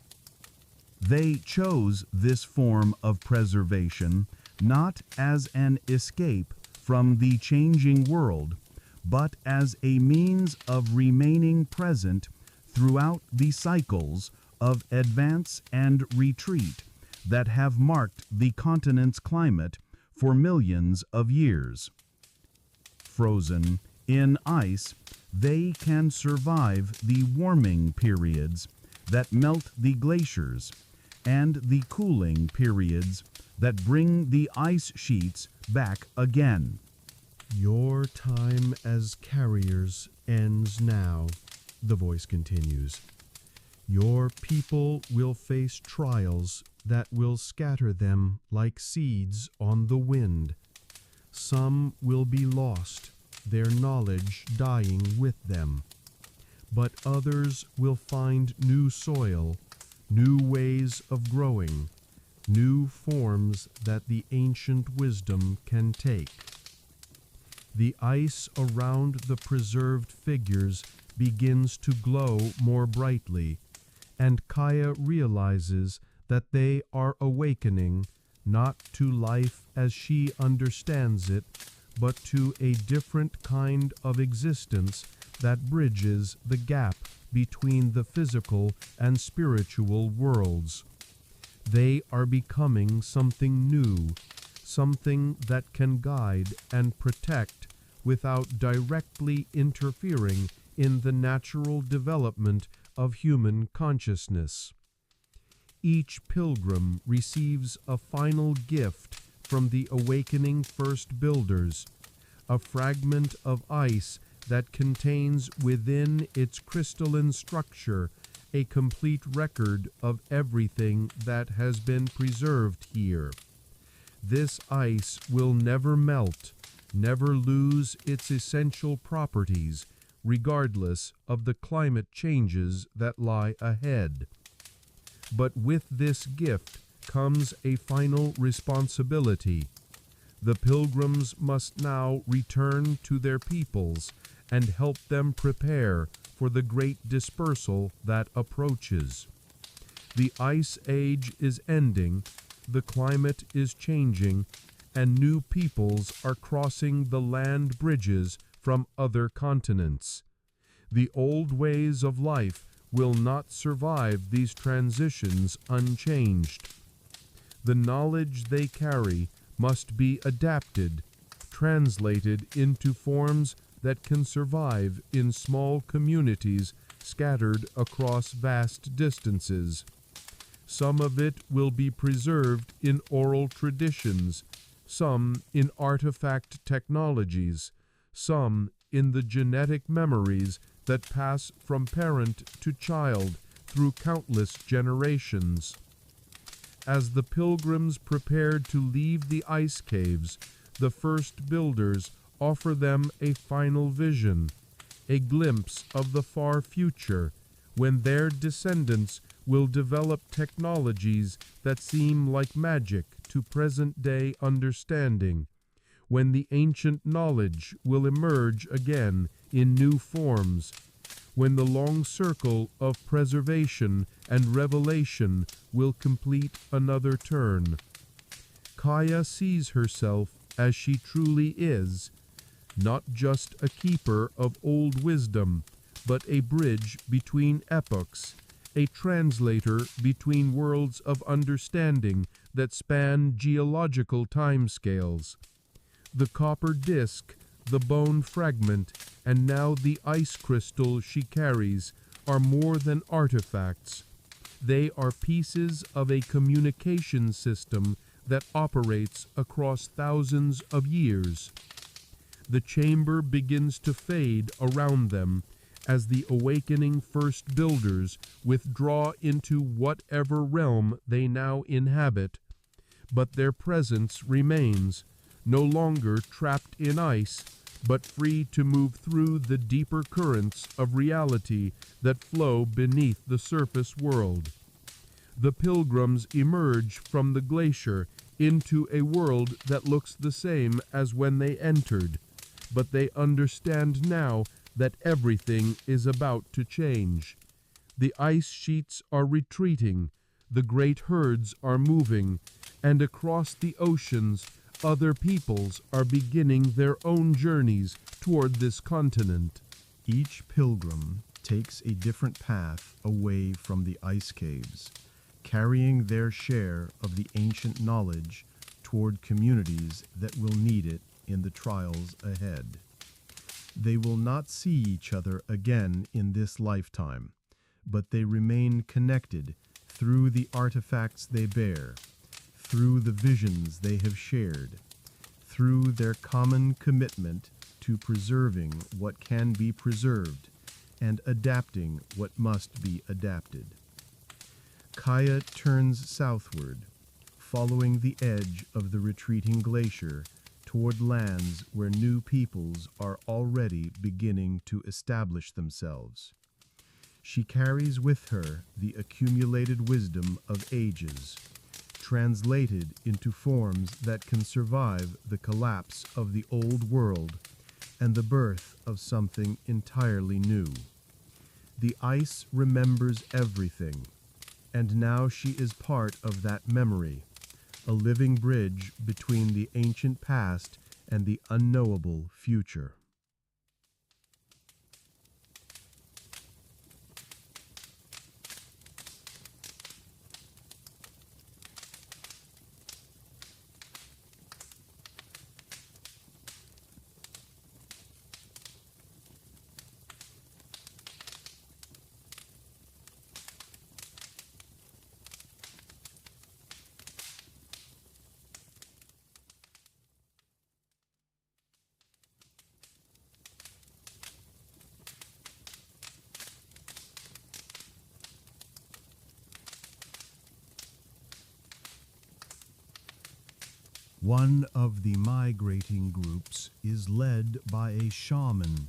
They chose this form of preservation not as an escape from the changing world, but as a means of remaining present throughout the cycles of advance and retreat that have marked the continent's climate for millions of years. Frozen in ice, they can survive the warming periods that melt the glaciers and the cooling periods that bring the ice sheets back again. Your time as carriers ends now, the voice continues. Your people will face trials that will scatter them like seeds on the wind. Some will be lost, their knowledge dying with them. But others will find new soil, new ways of growing, new forms that the ancient wisdom can take. The ice around the preserved figures begins to glow more brightly, and Kaya realizes that they are awakening not to life as she understands it, but to a different kind of existence that bridges the gap between the physical and spiritual worlds. They are becoming something new, something that can guide and protect without directly interfering in the natural development of human consciousness. Each pilgrim receives a final gift from the awakening first builders, a fragment of ice that contains within its crystalline structure a complete record of everything that has been preserved here. This ice will never melt, never lose its essential properties, regardless of the climate changes that lie ahead. But with this gift comes a final responsibility. The pilgrims must now return to their peoples and help them prepare for the great dispersal that approaches. The ice age is ending, the climate is changing, and new peoples are crossing the land bridges from other continents. The old ways of life will not survive these transitions unchanged. The knowledge they carry must be adapted, translated into forms that can survive in small communities scattered across vast distances. Some of it will be preserved in oral traditions, some in artifact technologies, some in the genetic memories that pass from parent to child through countless generations. As the pilgrims prepared to leave the ice caves, the first builders offer them a final vision, a glimpse of the far future, when their descendants will develop technologies that seem like magic to present-day understanding, when the ancient knowledge will emerge again in new forms, when the long circle of preservation and revelation will complete another turn. Kaya sees herself as she truly is, not just a keeper of old wisdom, but a bridge between epochs, a translator between worlds of understanding that span geological timescales. The copper disc, the bone fragment, and now the ice crystal she carries are more than artifacts. They are pieces of a communication system that operates across thousands of years. The chamber begins to fade around them as the awakening first builders withdraw into whatever realm they now inhabit, but their presence remains, no longer trapped in ice, but free to move through the deeper currents of reality that flow beneath the surface world. The pilgrims emerge from the glacier into a world that looks the same as when they entered, but they understand now that everything is about to change. The ice sheets are retreating, the great herds are moving, and across the oceans, other peoples are beginning their own journeys toward this continent. Each pilgrim takes a different path away from the ice caves, carrying their share of the ancient knowledge toward communities that will need it in the trials ahead. They will not see each other again in this lifetime, but they remain connected through the artifacts they bear, through the visions they have shared, through their common commitment to preserving what can be preserved and adapting what must be adapted. Kaya turns southward, following the edge of the retreating glacier toward lands where new peoples are already beginning to establish themselves. She carries with her the accumulated wisdom of ages, translated into forms that can survive the collapse of the old world and the birth of something entirely new. The ice remembers everything, and now she is part of that memory, a living bridge between the ancient past and the unknowable future. One of the migrating groups is led by a shaman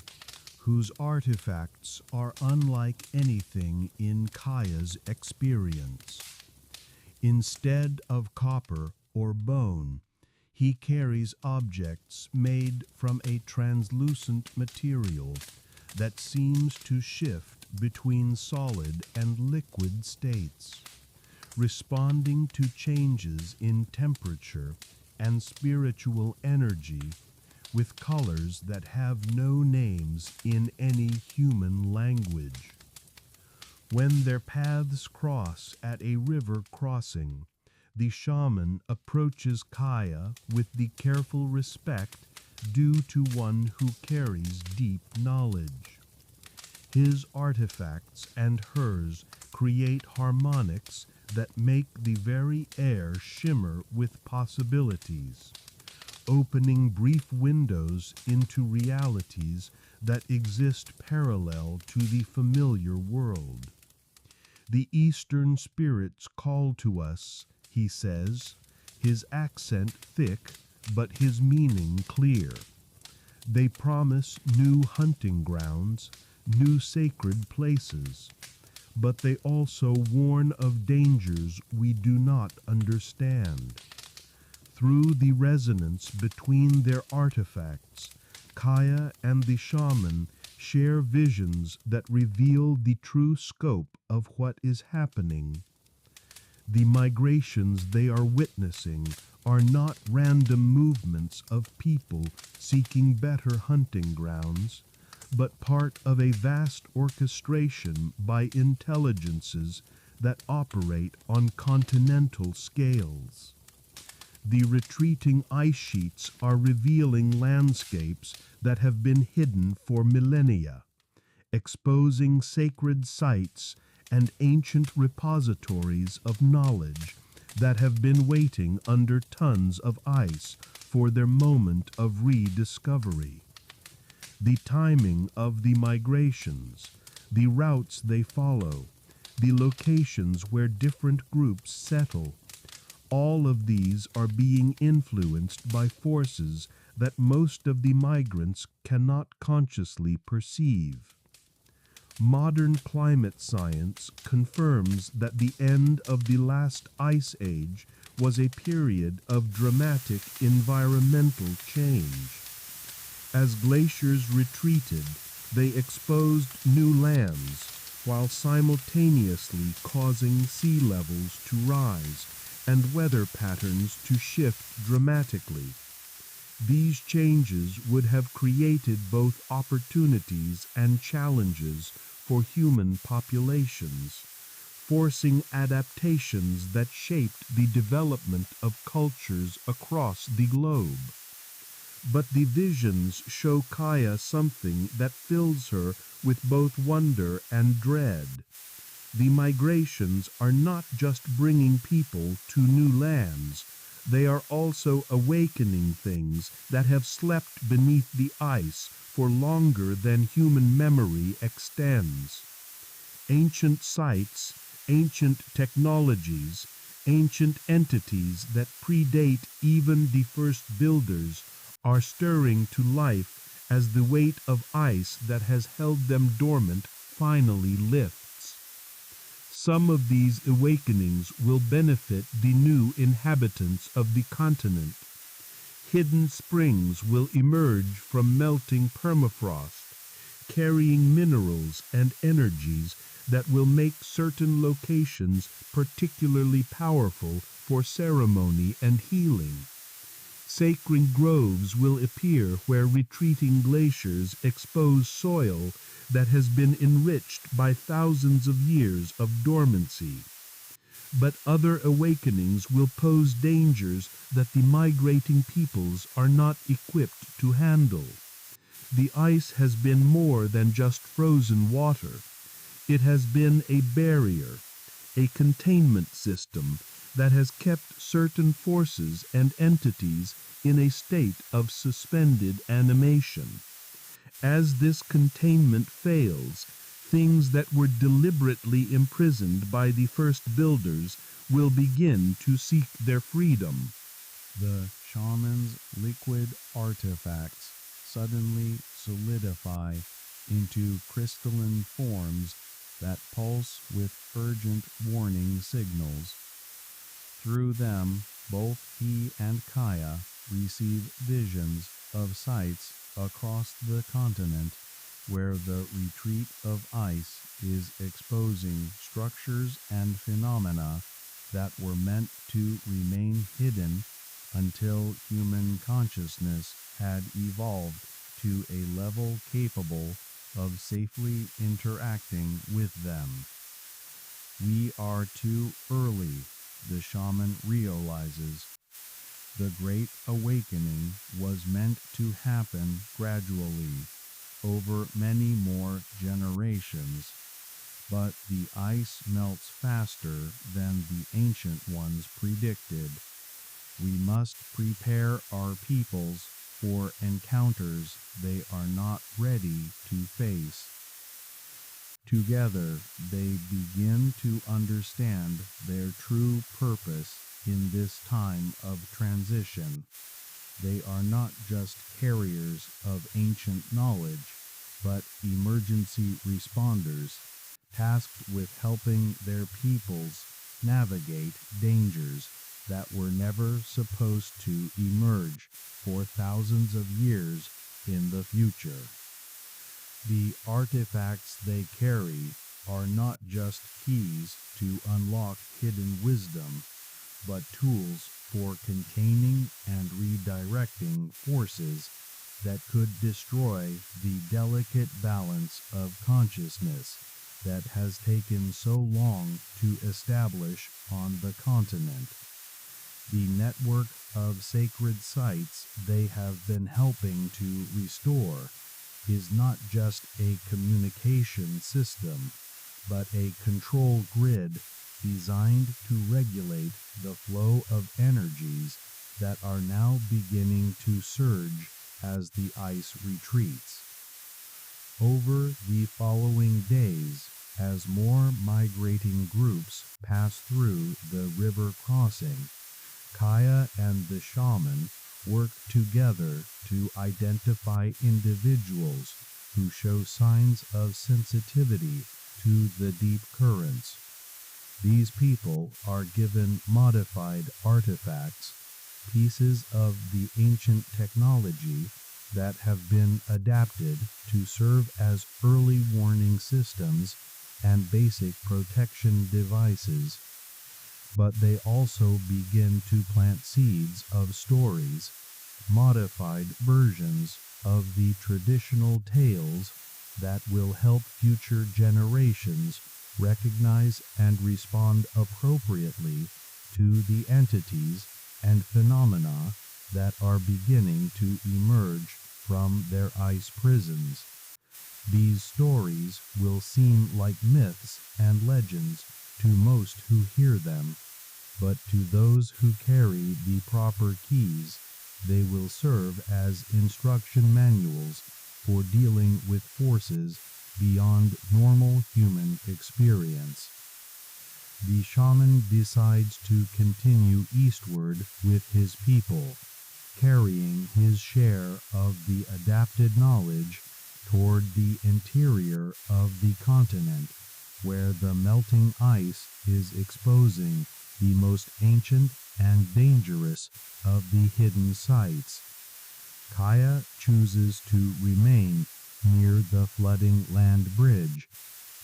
whose artifacts are unlike anything in Kaya's experience. Instead of copper or bone, he carries objects made from a translucent material that seems to shift between solid and liquid states, responding to changes in temperature and spiritual energy with colors that have no names in any human language. When their paths cross at a river crossing, the shaman approaches Kaya with the careful respect due to one who carries deep knowledge. His artifacts and hers create harmonics that make the very air shimmer with possibilities, opening brief windows into realities that exist parallel to the familiar world. The Eastern spirits call to us, he says, his accent thick, but his meaning clear. They promise new hunting grounds, new sacred places, but they also warn of dangers we do not understand. Through the resonance between their artifacts, Kaya and the shaman share visions that reveal the true scope of what is happening. The migrations they are witnessing are not random movements of people seeking better hunting grounds, but part of a vast orchestration by intelligences that operate on continental scales. The retreating ice sheets are revealing landscapes that have been hidden for millennia, exposing sacred sites and ancient repositories of knowledge that have been waiting under tons of ice for their moment of rediscovery. the timing of the migrations, the routes they follow, the locations where different groups settle. All of these are being influenced by forces that most of the migrants cannot consciously perceive. Modern climate science confirms that the end of the last ice age was a period of dramatic environmental change. As glaciers retreated, they exposed new lands, while simultaneously causing sea levels to rise and weather patterns to shift dramatically. These changes would have created both opportunities and challenges for human populations, forcing adaptations that shaped the development of cultures across the globe. But the visions show Kaya something that fills her with both wonder and dread. The migrations are not just bringing people to new lands, they are also awakening things that have slept beneath the ice for longer than human memory extends. Ancient sites, ancient technologies, ancient entities that predate even the first builders are stirring to life as the weight of ice that has held them dormant finally lifts. Some of these awakenings will benefit the new inhabitants of the continent. Hidden springs will emerge from melting permafrost, carrying minerals and energies that will make certain locations particularly powerful for ceremony and healing. Sacred groves will appear where retreating glaciers expose soil that has been enriched by thousands of years of dormancy. But other awakenings will pose dangers that the migrating peoples are not equipped to handle. The ice has been more than just frozen water. It has been a barrier, a containment system that has kept certain forces and entities in a state of suspended animation. As this containment fails, things that were deliberately imprisoned by the first builders will begin to seek their freedom. The shaman's liquid artifacts suddenly solidify into crystalline forms that pulse with urgent warning signals. Through them, both he and Kaya receive visions of sites across the continent where the retreat of ice is exposing structures and phenomena that were meant to remain hidden until human consciousness had evolved to a level capable of safely interacting with them. We are too early, the shaman realizes. The Great Awakening was meant to happen gradually, over many more generations, but the ice melts faster than the ancient ones predicted. We must prepare our peoples for encounters they are not ready to face. Together, they begin to understand their true purpose in this time of transition. They are not just carriers of ancient knowledge, but emergency responders, tasked with helping their peoples navigate dangers that were never supposed to emerge for thousands of years in the future. The artifacts they carry are not just keys to unlock hidden wisdom, but tools for containing and redirecting forces that could destroy the delicate balance of consciousness that has taken so long to establish on the continent. The network of sacred sites they have been helping to restore is not just a communication system, but a control grid designed to regulate the flow of energies that are now beginning to surge as the ice retreats. Over the following days, as more migrating groups pass through the river crossing, Kaya and the shaman work together to identify individuals who show signs of sensitivity to the deep currents. These people are given modified artifacts, pieces of the ancient technology that have been adapted to serve as early warning systems and basic protection devices. But they also begin to plant seeds of stories, modified versions of the traditional tales that will help future generations recognize and respond appropriately to the entities and phenomena that are beginning to emerge from their ice prisons. These stories will seem like myths and legends to most who hear them, but to those who carry the proper keys, they will serve as instruction manuals for dealing with forces beyond normal human experience. The shaman decides to continue eastward with his people, carrying his share of the adapted knowledge toward the interior of the continent, where the melting ice is exposing the most ancient and dangerous of the hidden sites. Kaya chooses to remain near the flooding land bridge,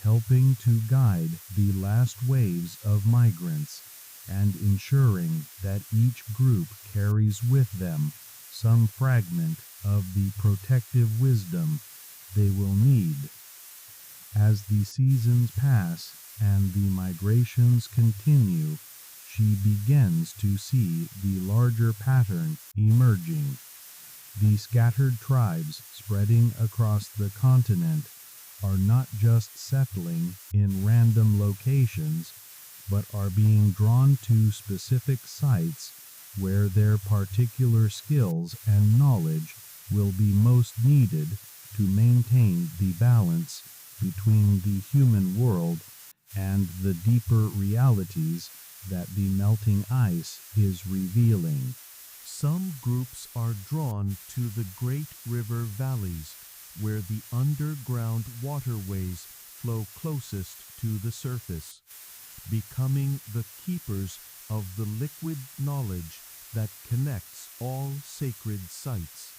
helping to guide the last waves of migrants and ensuring that each group carries with them some fragment of the protective wisdom they will need. As the seasons pass and the migrations continue, she begins to see the larger pattern emerging. The scattered tribes spreading across the continent are not just settling in random locations, but are being drawn to specific sites where their particular skills and knowledge will be most needed to maintain the balance between the human world and the deeper realities that the melting ice is revealing. Some groups are drawn to the great river valleys, where the underground waterways flow closest to the surface, becoming the keepers of the liquid knowledge that connects all sacred sites.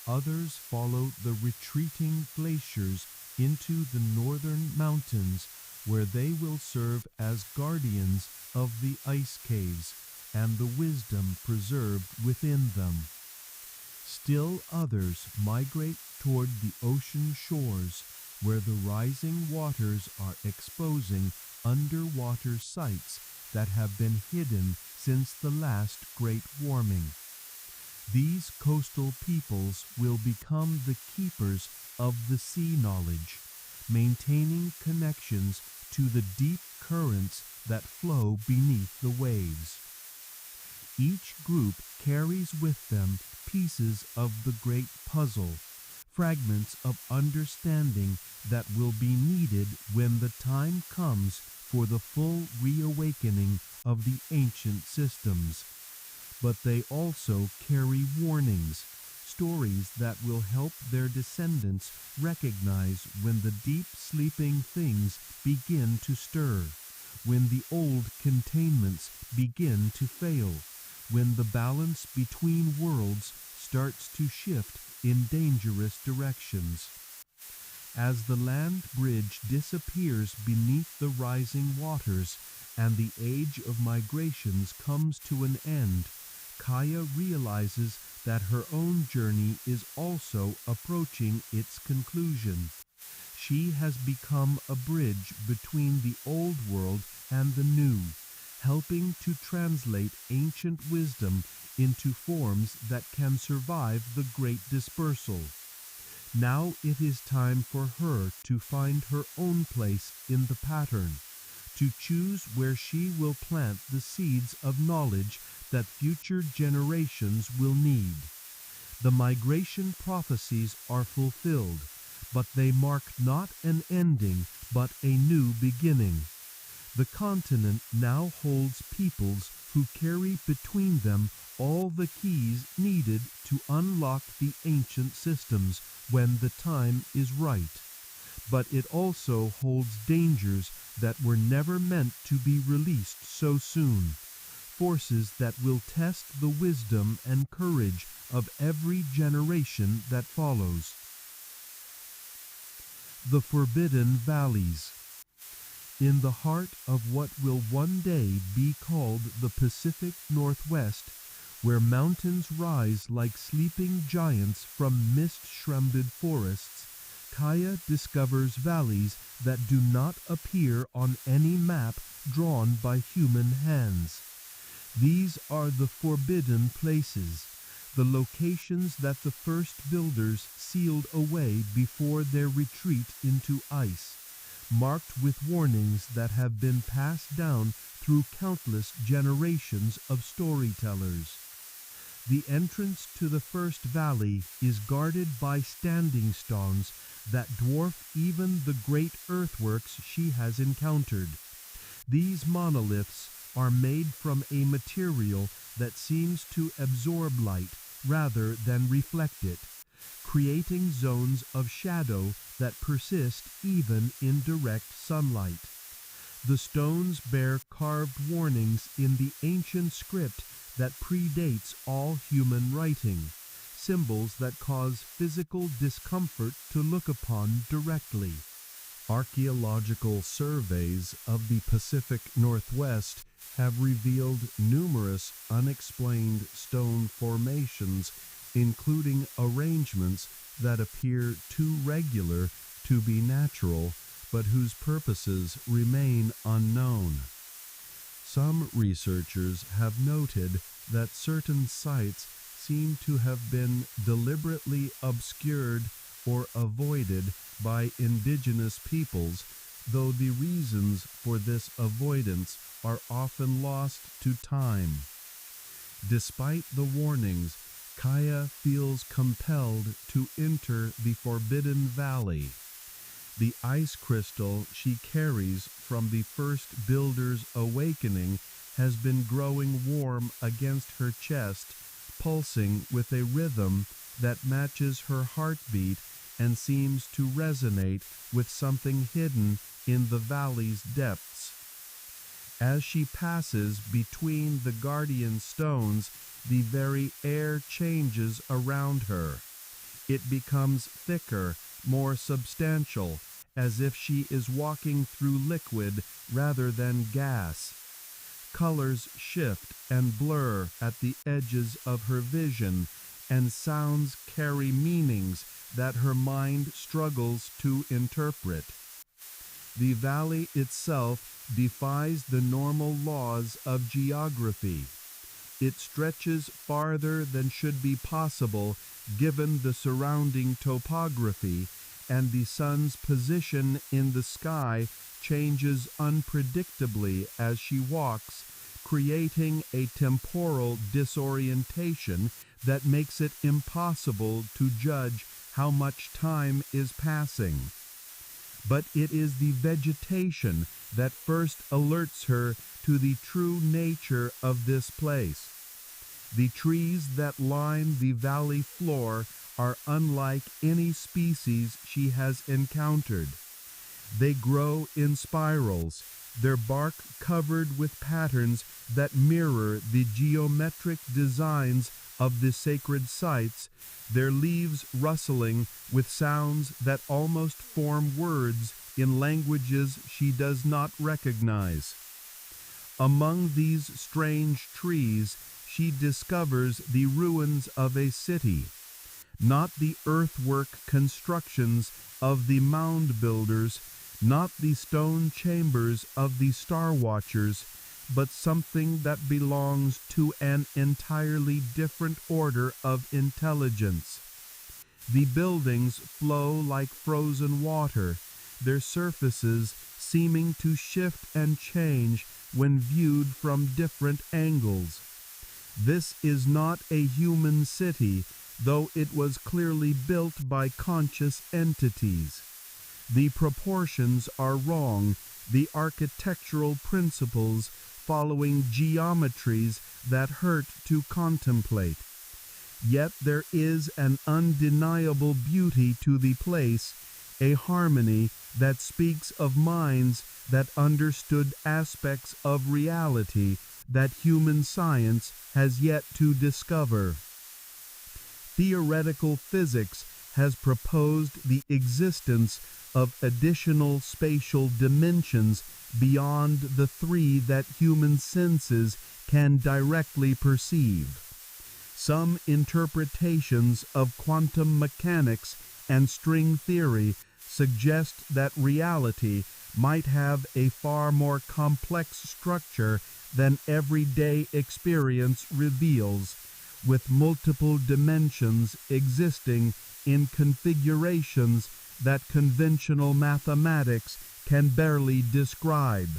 Others follow the retreating glaciers into the northern mountains, where they will serve as guardians of the ice caves and the wisdom preserved within them. Still others migrate toward the ocean shores, where the rising waters are exposing underwater sites that have been hidden since the last great warming. These coastal peoples will become the keepers of the sea knowledge, maintaining connections to the deep currents that flow beneath the waves. Each group carries with them pieces of the great puzzle, fragments of understanding that will be needed when the time comes for the full reawakening of the ancient systems. But they also carry warnings, stories that will help their descendants recognize when the deep sleeping things begin to stir, when the old containments begin to fail, when the balance between worlds starts to shift in dangerous directions. As the land bridge disappears beneath the rising waters and the age of migrations comes to an end, Kaya realizes that her own journey is also approaching its conclusion. She has become a bridge between the old world and the new, helping to translate ancient wisdom into forms that can survive the great dispersal. Now it is time for her to find her own place in the pattern, to choose where she will plant the seeds of knowledge that future generations will need. The migration prophecies are fulfilled, but they mark not an ending, but a new beginning. The continent now holds peoples who carry between them all the keys needed to unlock the ancient systems when the time is right. But it also holds dangers that were never meant to be released so soon, forces that will test the wisdom and courage of every generation that follows. The Forbidden Valleys. In the heart of what will one day be called the Pacific Northwest, where mountains rise like sleeping giants from mist-shrouded forests, Kaya discovers valleys that do not appear on any map drawn by human hands. These are the forbidden places, the locations that the first builders sealed away before their retreat into ice, marked with warnings that have been passed down through countless generations of storytellers. The entrance to the first valley is guarded by standing stones that dwarf even the great earthworks she has encountered. These monoliths are made from a material that seems to absorb light rather than reflect it, creating zones of shadow that persist even in direct sunlight. The stones bear carved warnings in the ancient script that predates all human writing, symbols that cause physical discomfort to look upon directly. Archaeological surveys of the Pacific Northwest have revealed numerous unexplained stone formations, including arrangements that appear too regular to be natural, but whose purposes remain unknown. Some researchers have noted that certain sites seem to have been deliberately obscured or avoided by indigenous peoples, though the reasons for this avoidance are often lost to time. Despite the warnings, Kaya feels compelled to enter the Forbidden Valley. The ice crystal she carries from the first builder's awakening has been growing warm against her chest, pulsing with a rhythm that matches her heartbeat and seems to resonate with something hidden in the valley's depths. As she passes between the guardian stones, the very air changes around her. It becomes thicker, more substantial, as if she is walking through liquid rather than gas. Colors shift and blur at the edges of her vision, and sounds carry meanings that her mind struggles to interpret. The valley itself defies the normal laws of geography. It stretches farther than should be possible given the surrounding topography, and the sun's position in the sky changes unpredictably as she walks, creating a temporal disorientation that makes it impossible to judge how much time is passing. But it is the vegetation that first alerts her to the true nature of this place. The trees that line the valley floor are unlike any species she has encountered. They grow in spirals, their bark covered with patterns that mirror the geometric designs of the sacred sites, their leaves rustling with sounds that almost form words in languages she does not recognize. Among these strange trees, she discovers the ruins of a city, not the earthwork constructions of the mound builders, not the stone chambers of the Star Watchers, but something that belongs to an entirely different order of intelligence. The buildings flow like frozen water, their surfaces seeming to shift and change when viewed from different angles. This is not a human city, though it was clearly built by conscious entities. The proportions are wrong, the architectural principles following geometries that hurt to contemplate. Yet there is an undeniable beauty to the place, a harmony that speaks of minds that understood aspects of reality that human science has yet to discover. Theoretical physics has proposed the existence of additional spatial dimensions beyond the three that human senses can directly perceive. Some interpretations of quantum mechanics and string theory suggest that reality might have a far more complex structure than everyday experience reveals, with multiple dimensions existing in configurations that conventional mathematics can barely describe.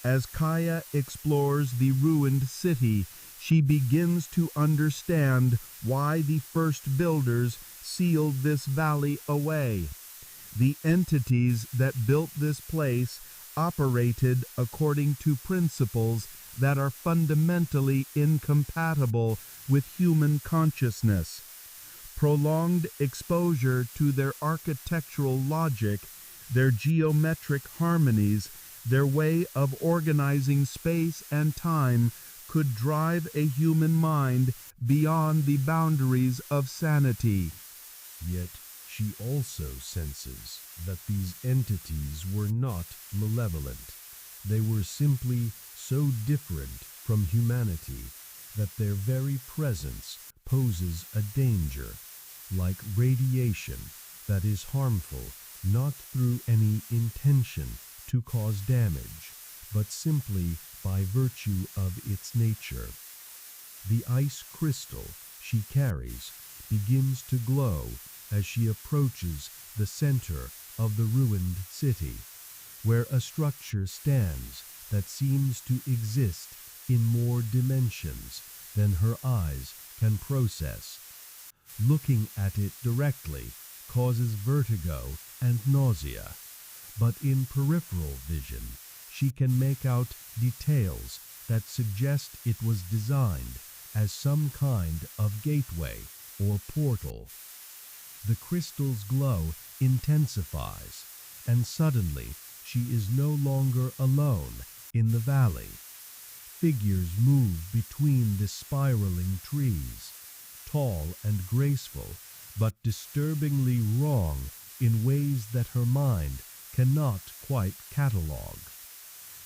As Kaya explores the ruined city, she begins to understand why the first builders sealed this valley away. The entities that built this place operated according to principles that are fundamentally incompatible with human consciousness. Prolonged exposure to their architectural logic, their geometric harmonies, their way of organizing space and time could drive a human mind beyond the boundaries of sanity. Yet she also senses that these entities were not malevolent. They were simply so different from humanity that their very presence poses a danger, like radiation that is harmful not through any intention to cause damage, but simply by virtue of its nature. The ice crystal she carries begins to glow as she approaches the center of the ruined city, where a structure stands that seems to exist in more dimensions than her eyes can process. Looking at it directly causes vertigo and nausea, but in peripheral vision she can make out details that suggest it was designed as some kind of gateway or portal. The crystal's glow intensifies, and suddenly she is no longer alone in the valley. Figures move between the spiraling trees, tall and graceful, but disturbingly wrong in ways that her mind cannot quite catalog.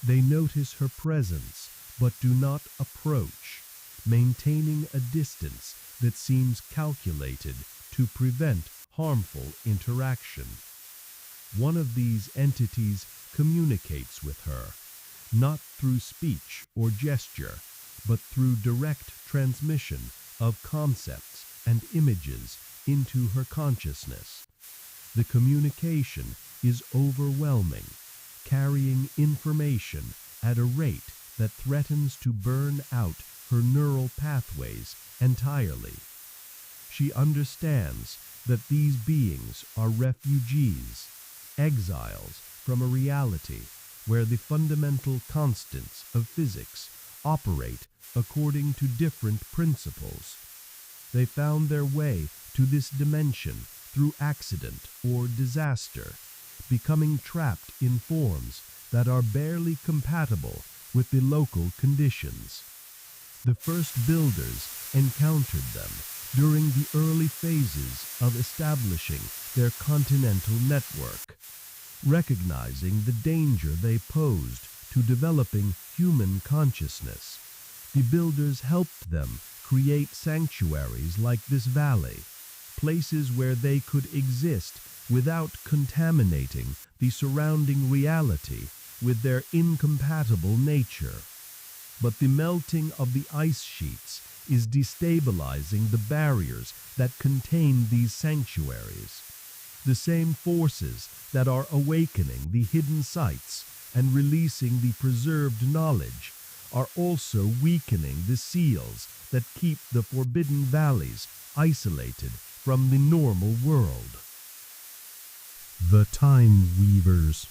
They notice her presence, but do not approach, maintaining a distance that seems calculated to prevent harmful interaction. One of these entities communicates with her, not through speech or gesture, but through direct transmission of concepts and images into her consciousness. The communication is overwhelming, carrying information at a rate that threatens to burn out her neural pathways entirely. She understands that these beings are refugees, exiles from a reality where the fundamental constants of physics operate according to different principles. They found their way to this dimension through accident or disaster, becoming trapped in forms that are barely compatible with the local conditions. The first builders encountered them during the early phases of establishing their continental network. Recognizing the danger they posed to developing human consciousness, the builders helped them create sanctuaries like this valley, places where they could exist without contaminating the surrounding reality with their incompatible nature. But the melting of the ice sheets is destabilizing the barriers that contain these sanctuaries. The same forces that are awakening the hidden sites and releasing the preserved knowledge are also weakening the seals that keep the forbidden valleys isolated from the normal world. The Time Weavers.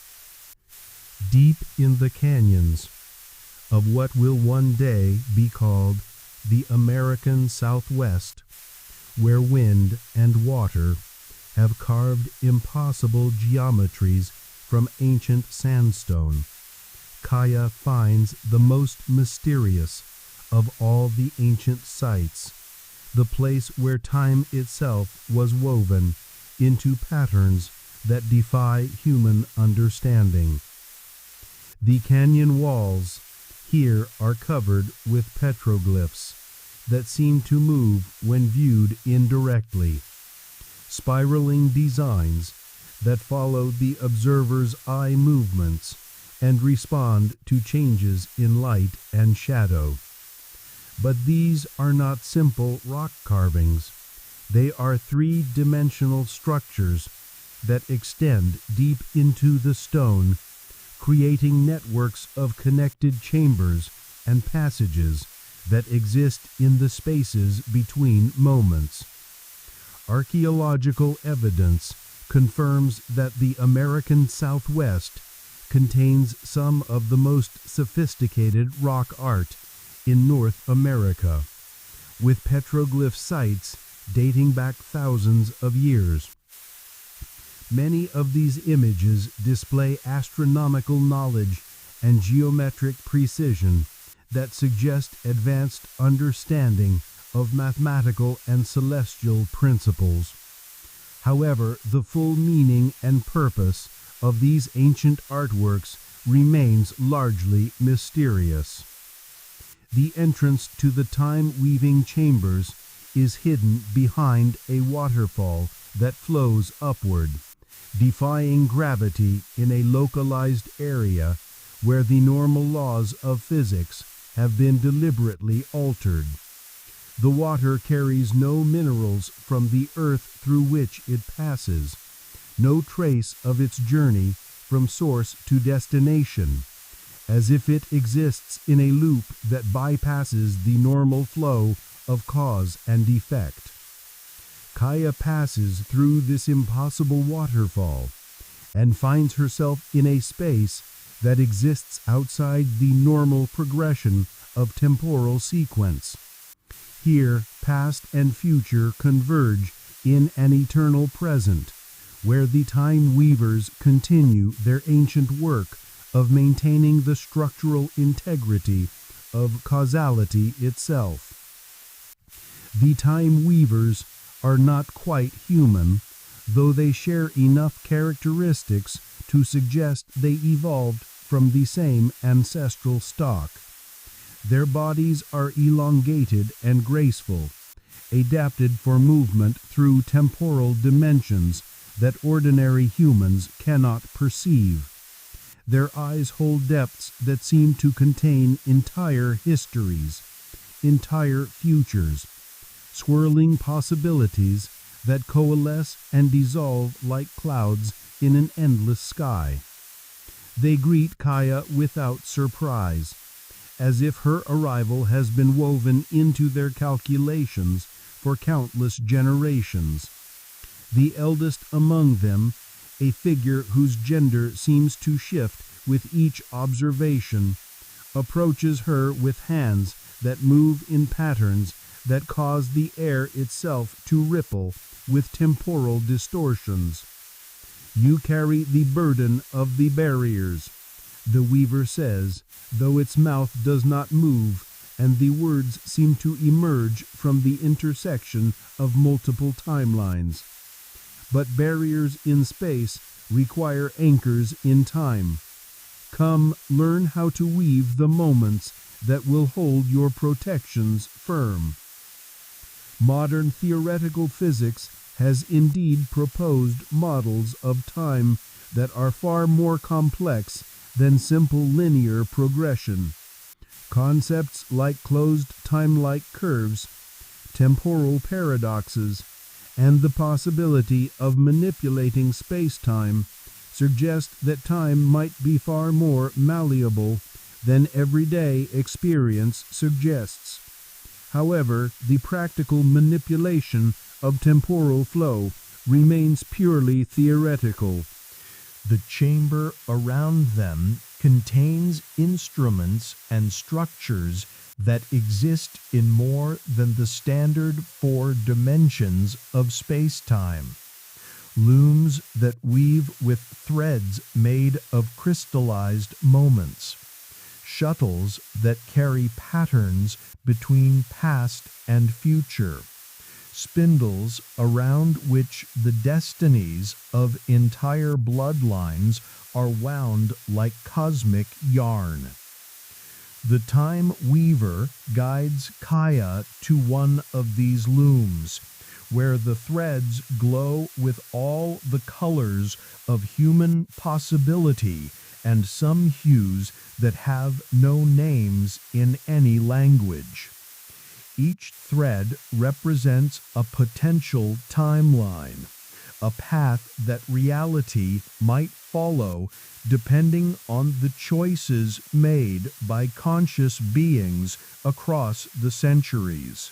Deep in the canyons of what will one day be called the American Southwest, where wind and water have carved impossible geometries from ancient sandstone, Kaya finds the most mysterious of all the ancient sites, the place where time itself was woven into patterns that defy human understanding. The canyon walls here are covered with petroglyphs that seem to move when viewed indirectly, spiraling designs that follow the observer's eye movements and respond to changes in light and shadow. But these are not simple rock carvings. They are three-dimensional structures that extend deep into the stone, creating networks of connected chambers and passages that exist in the spaces between moments. Archaeological evidence confirms that the American Southwest contains some of the most sophisticated rock art in North America, with petroglyph sites dating back thousands of years. Many of these images display astronomical knowledge and geometric precision that suggest advanced understanding of mathematical and celestial principles. However, the full meaning and purpose of these ancient artworks remains largely mysterious. The entrance to the time-weaving chambers is hidden behind a waterfall that flows upward, defying gravity in a localized area where the normal laws of physics have been deliberately altered. The water carries no minerals from the earth through which it passes, no trace of its journey from source to destination, as if it exists in a loop that bypasses the normal flow of cause and effect. Kaya passes through this impossible waterfall and finds herself in a space that exists outside the normal progression of temporal sequence. Here, past and future converge in an eternal present, where the time weavers continue their ancient work of maintaining the structural integrity of causality itself. The time weavers are not quite human, though they share enough characteristics to suggest they evolved from the same ancestral stock. Their bodies are elongated and graceful, adapted for movement through temporal dimensions that ordinary humans cannot perceive. Their eyes hold depths that seem to contain entire histories, entire futures, swirling possibilities that coalesce and dissolve like clouds in an endless sky. They greet Kaya without surprise, as if her arrival has been woven into their calculations for countless generations. The eldest among them, a figure whose gender seems to shift with each observation, approaches her with hands that move in patterns that cause the air itself to ripple with temporal distortions. "You carry the burden of the barriers," the weaver says, though its mouth does not move and the words seem to emerge from the intersection of multiple timelines. But barriers in space require anchors in time. Come, learn how to weave the moments that will hold your protections firm. Modern theoretical physics has indeed proposed models of time that are far more complex than simple linear progression. Concepts like closed time-like curves, temporal paradoxes, and the possibility of manipulating space-time suggest that time might be far more malleable than everyday experience suggests. However, the practical manipulation of temporal flow remains purely theoretical. The chamber around them contains instruments and structures that exist in more than the standard 4 dimensions of space-time. Looms that weave with threads made of crystallized moments. Shuttles that carry patterns between past and future. Spindles around which the destinies of entire bloodlines are wound like cosmic yarn. The Time Weaver guides Kaya to one of these looms, where the threads glow with all the colors of human possibility and some hues that have no names in any language. Each thread represents a potential timeline, a path that reality might follow depending on the choices made by conscious beings across the centuries.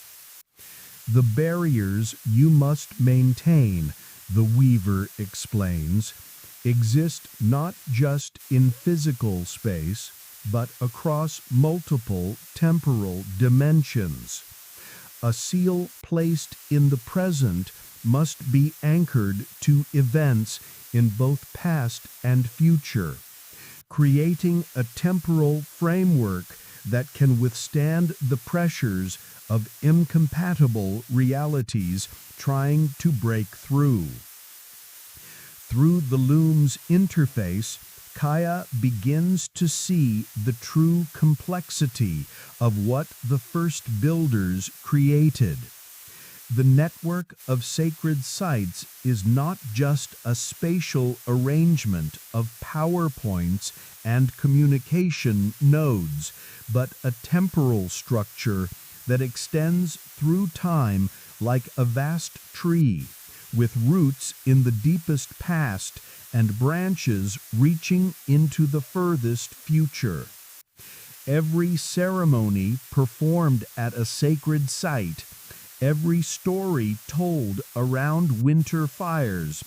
The barriers you must maintain, the Weaver explains, exist not just in physical space, but across multiple temporal dimensions. A seal placed in the present must be anchored to events in both past and future, creating a temporal framework that can withstand the pressures of incompatible realities trying to break through. Through the loom's interface, Kaya begins to see the true complexity of what the first builders created. The network of sacred sites is not just a spatial arrangement of power points and communication nodes, but a temporal structure that extends through time like a vast tree, with roots in the deepest past and branches reaching into the furthest future. Every ceremony performed at a sacred site, every story told around winter fires,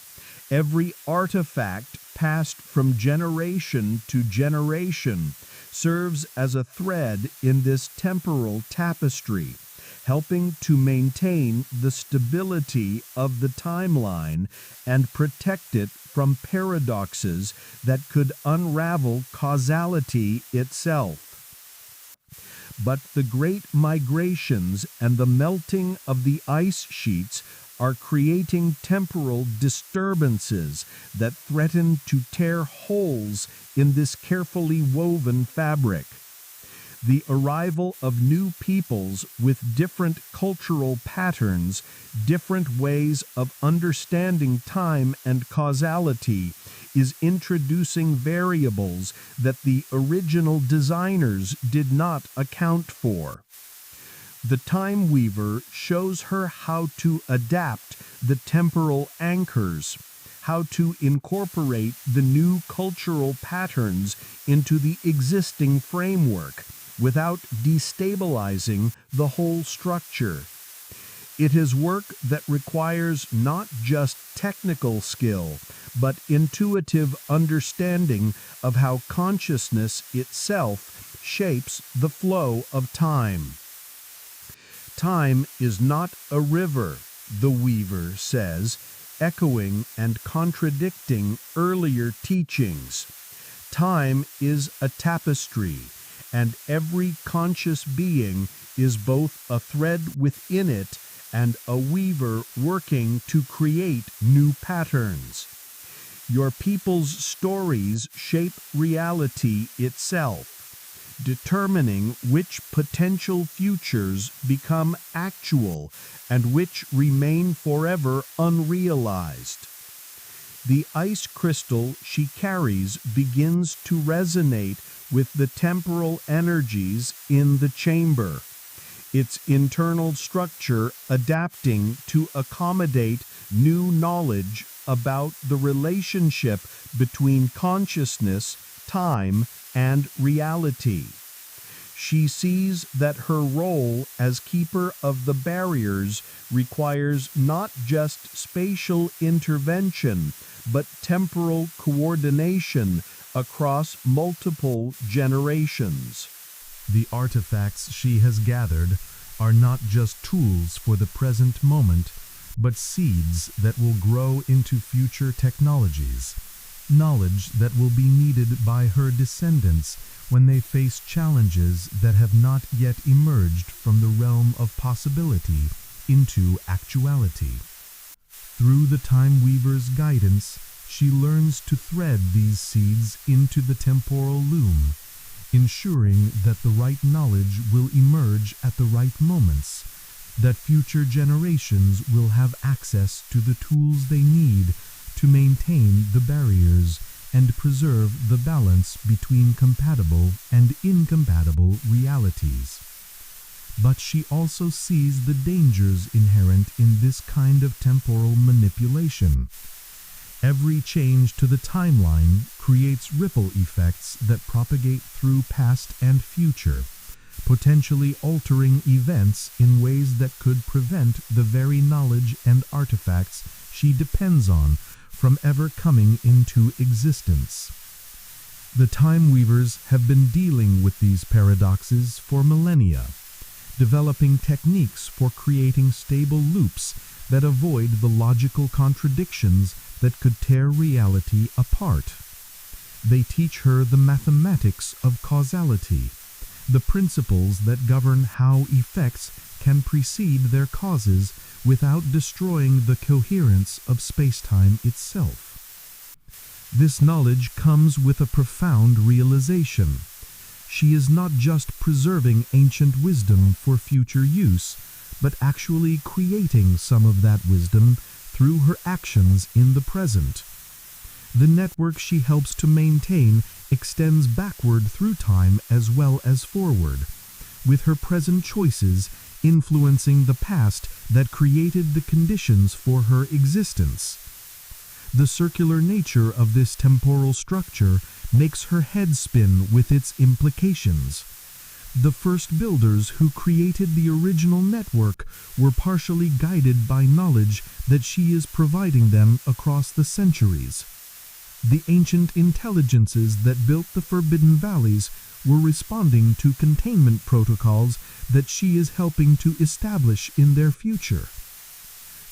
every artifact passed from generation to generation serves as a thread in this temporal tapestry, helping to maintain the stability of the timeline and protect it from paradoxes that could unravel causality itself. But the great migrations and the melting of the ice sheets are creating temporal disturbances that threaten to tear holes in this carefully woven fabric. The arrival of new peoples with different cultural patterns, different ways of understanding time and causality, is introducing variables that the original designers did not account for. The Time Weaver shows her how to adapt the temporal anchors, how to incorporate the new cultural patterns into the existing framework without destabilizing the whole structure. It is work that requires not just technical skill, but intuitive understanding of how consciousness itself shapes the flow of time. Time is not a river, the Weaver says, echoing and contradicting earlier teachings. Time is a tapestry, and every conscious being is both a thread within it and a weaver working to create new patterns. Your people's stories shape reality itself, determining which potential futures become actual and which remain forever unrealized. The ice crystal she carries begins to resonate with the temporal energies in the chamber, its internal structure adapting to accommodate new knowledge about the relationship between consciousness, time, and reality. She sees that her role as keeper of the barriers requires not just spatial intervention, but temporal coordination across multiple generations. The artifacts she has gathered are not just tools for the present moment, but seeds that will grow into future technologies, knowledge that will be needed by her descendants when they face challenges that have not yet emerged from the realm of possibility into actuality. Through the Time Weaver's guidance, she learns to thread these seeds into the temporal loom, ensuring that the right knowledge will emerge at the right moments, that future generations will have access to the tools they need to maintain the barriers and preserve the balance between compatible and incompatible realities. But she also sees the dangers inherent in this kind of temporal manipulation. Every change to the timeline creates ripple effects that propagate through past and future, potentially altering events in ways that could prevent the very knowledge and artifacts she depends on from ever coming into existence. The Time Weavers have been dealing with these paradoxes for millennia, developing techniques for creating stable loops that avoid the logical contradictions that could tear reality apart. They teach her the mathematics of causality, the principles that govern how effects can precede their causes without destroying the coherence of space-time itself. This knowledge comes with a profound realization. She is not just preserving ancient wisdom for future use, but actually creating some of that wisdom through her actions in the present. The network she helps to maintain extends backward through time as well as forward, with her present choices influencing the past that created the conditions for her existence. The circular nature of this temporal structure makes her head spin with its implications. The first builders who created the original network were partially guided by knowledge that she is providing them across the centuries. The ancient intelligences that built the Forbidden Valleys were responding to containment protocols that she is helping to establish in their future.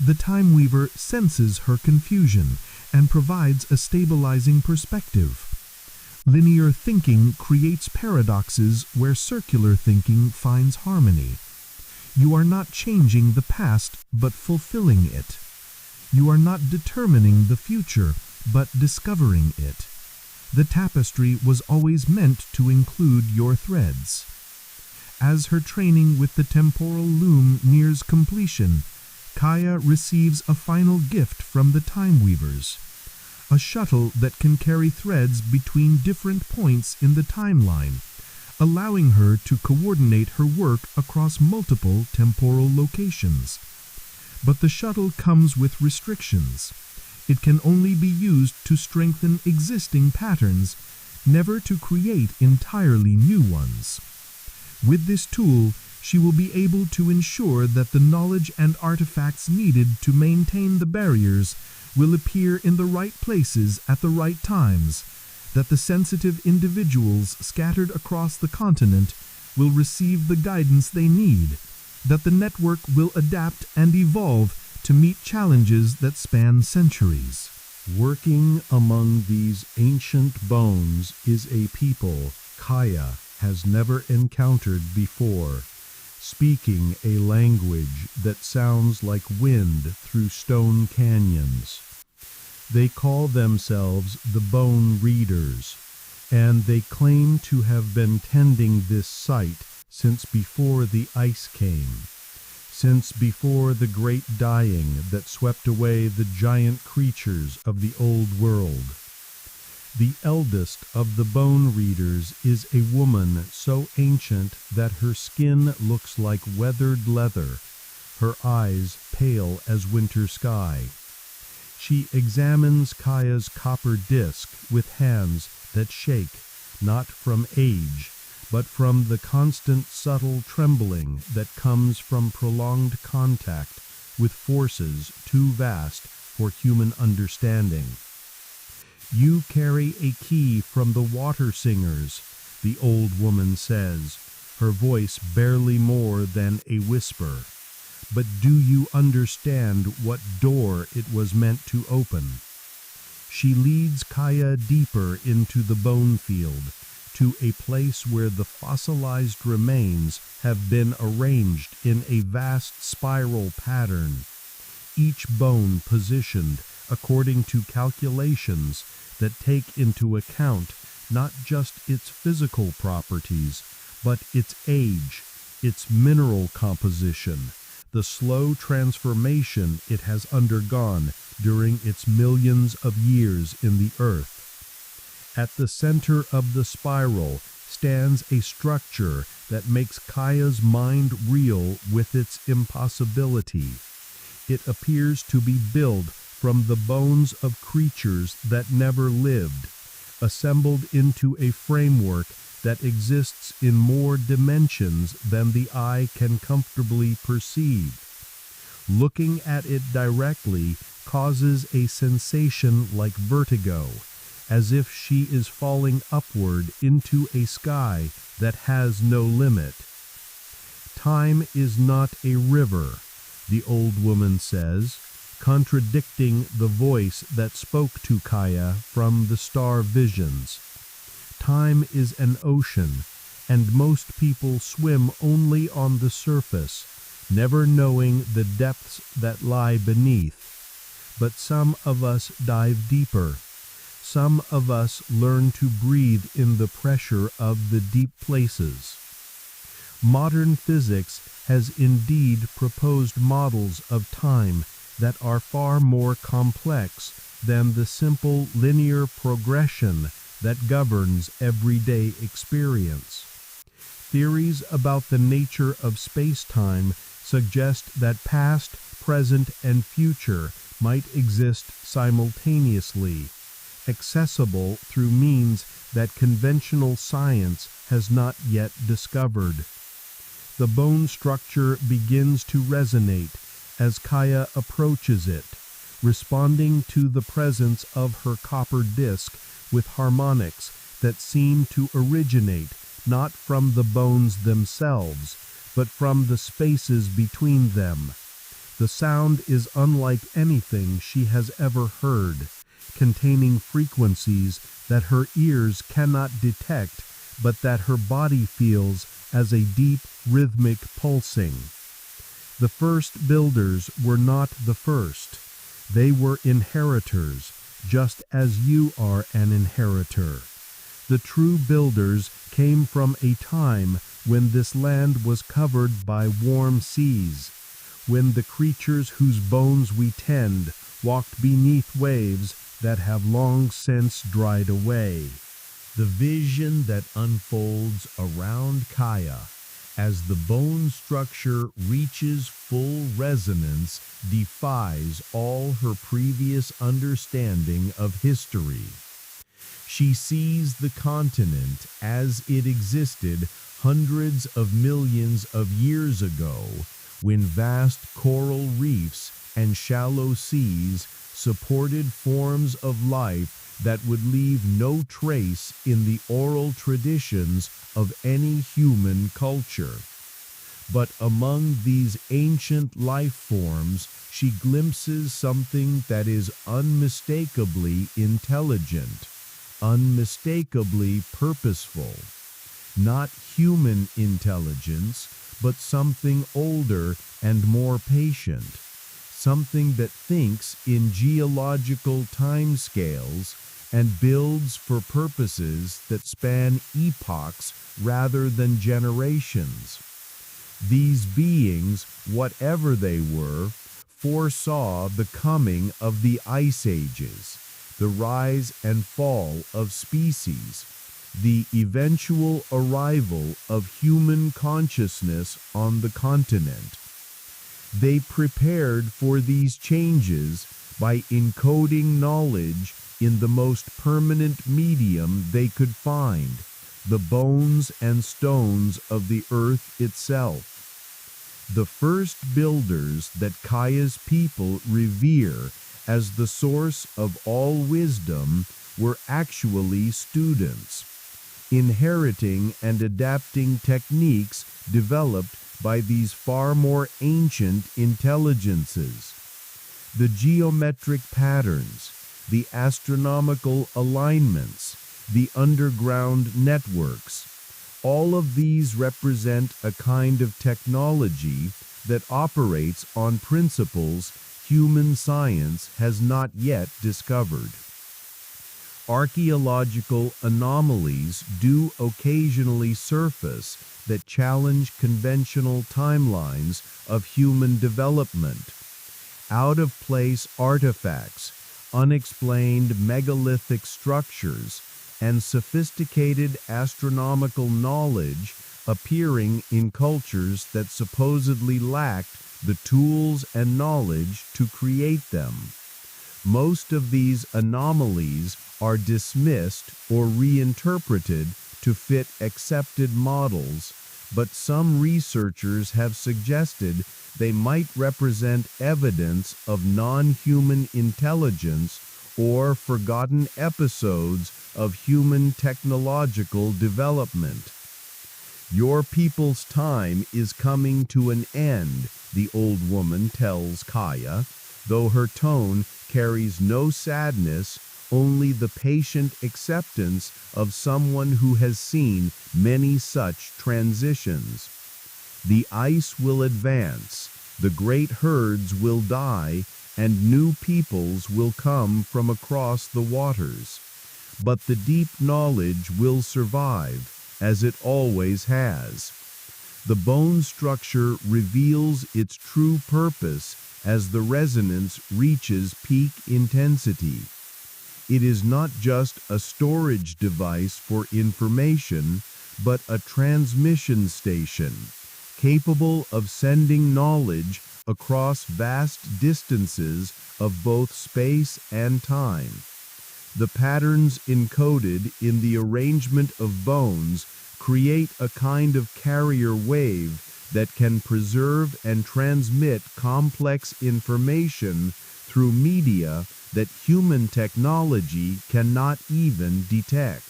The Time Weaver senses her confusion and provides a stabilizing perspective. Linear thinking creates paradoxes where circular thinking finds harmony. You are not changing the past, but fulfilling it. You are not determining the future, but discovering it. The tapestry was always meant to include your threads. As her training with the temporal loom nears completion, Kaya receives a final gift from the Time Weavers, a shuttle that can carry threads between different points in the timeline, allowing her to coordinate her work across multiple temporal locations. But the shuttle comes with restrictions. It can only be used to strengthen existing patterns, never to create entirely new ones. With this tool, she will be able to ensure that the knowledge and artifacts needed to maintain the barriers will appear in the right places at the right times, that the sensitive individuals scattered across the continent will receive the guidance they need, that the network will adapt and evolve to meet challenges that span centuries. Working among these ancient bones is a people Kaya has never encountered before, speaking a language that sounds like wind through stone canyons. They call themselves the Bone Readers, and they claim to have been tending this site since before the ice came, since before the great dying that swept away the giant creatures of the old world. The eldest of the Bone Readers is a woman so ancient that her skin looks like weathered leather, her eyes pale as winter sky. She examines Kaya's copper disc with hands that shake, not from age, but from the constant subtle trembling that comes from prolonged contact with forces too vast for human understanding. "You carry a key from the water singers," the old woman says, her voice barely more than a whisper. "But do you understand what door it was meant to open?" She leads Kaya deeper into the bone field, to a place where the fossilized remains have been arranged in a vast spiral pattern, each bone positioned according to calculations that take into account not just its physical properties, but its age, its mineral composition, the slow transformation it has undergone during its millions of years in the earth. At the center of the spiral stands a structure that makes Kaya's mind reel with its impossibility. It appears to be built from the bones of creatures that never lived, assembled into a framework that exists in more dimensions than the eye can comfortably perceive. Looking at it directly causes a sensation like vertigo, as if she is falling upward into a sky that has no limit. "Time is not a river," the old woman says, contradicting the voice that spoke to Kaya from the star visions. "Time is an ocean, and most people swim only on the surface, never knowing the depths that lie beneath. But some of us dive deeper. Some of us learn to breathe in the pressure of the deep places." Modern physics has indeed proposed models of time that are far more complex than the simple linear progression that governs everyday experience. Theories about the nature of space-time suggest that past, present, and future might exist simultaneously, accessible through means that conventional science has not yet discovered. The bone structure begins to resonate as Kaya approaches it, responding to the presence of her copper disc with harmonics that seem to originate not from the bones themselves, but from the spaces between them. The sound is unlike anything she has ever heard, containing frequencies that her ears cannot detect, but that her body feels as a deep rhythmic pulsing. The first builders were not the first. They were inheritors, just as you are an inheritor. The true builders came from a time when this land was covered by warm seas, when the creatures whose bones we tend walked beneath waves that have long since dried away. The vision that unfolds around Kaya as the bone structure reaches full resonance defies all her previous understanding of history. She sees the continent as it existed hundreds of millions of years ago, when vast coral reefs and shallow seas supported forms of life that would leave no trace in the oral traditions of any human culture. But among these ancient life forms, she glimpses something that is unmistakably intelligent, unmistakably purposeful. Not human intelligence, but something older and more patient, something that thinks in geological timescales and builds for purposes that span epochs rather than generations. These beings, whatever they were, foresaw the coming of the ice ages, the rise and fall of species, the eventual arrival of human consciousness on the continent. They prepared for these changes by encoding knowledge in the most permanent medium they could find, the bones and stones of the earth itself. The first builders that Kaya's people revere as the source of all wisdom were actually students, inheriting and adapting techniques developed by these far more ancient intelligences. The geometric patterns, the astronomical alignments, the underground networks, all of these represent a kind of technology that operates on principles human science has not yet discovered. Archaeological anomalies do occasionally surface that challenge conventional timelines of human development. Out-of-place artifacts, unexplained megalithic structures, and sophisticated astronomical knowledge appearing in cultures that supposedly lacked the tools and knowledge to create them. Most of these anomalies are dismissed or reinterpreted to fit accepted models, but some researchers have suggested they might represent evidence of non-human intelligence or forgotten episodes of human technological development. Your people's time is coming to an end, the old woman tells Kaya, though her tone carries no sadness, only the patient acceptance of someone who has seen many such transitions. The ice will advance, the great herds will die, and new peoples will come from across the waters. But the deep knowledge will survive, as it always has. The bone structure reveals its true purpose as the resonance reaches peak intensity. It is not just a storage device for information, but a transmission station, capable of sending knowledge across vast distances of both space and time. The patterns encoded in the arrangement of bones create a kind of carrier wave that can preserve and transmit complex information through media that human technology cannot even detect.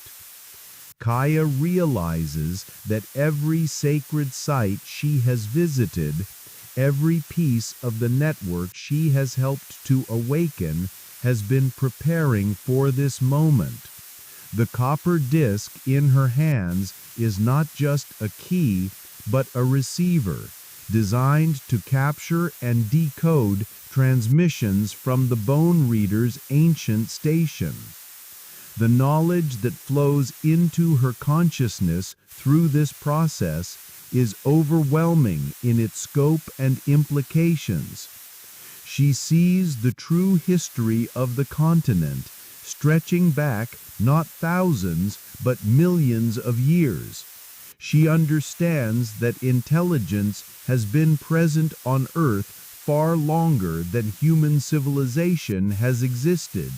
Kaya realizes that every sacred site she has visited, every piece of the network she has helped to awaken, has been preparing for this moment. The copper disc in her hands is not just a key, but a receiver, designed to capture and decode transmissions from the bone reader's ancient station. The knowledge that flows into her consciousness through this process is overwhelming in its scope and implications. She sees the true history of the continent, stretching back not thousands but millions of years. She understands that intelligence has been present on Earth far longer than human civilization has existed,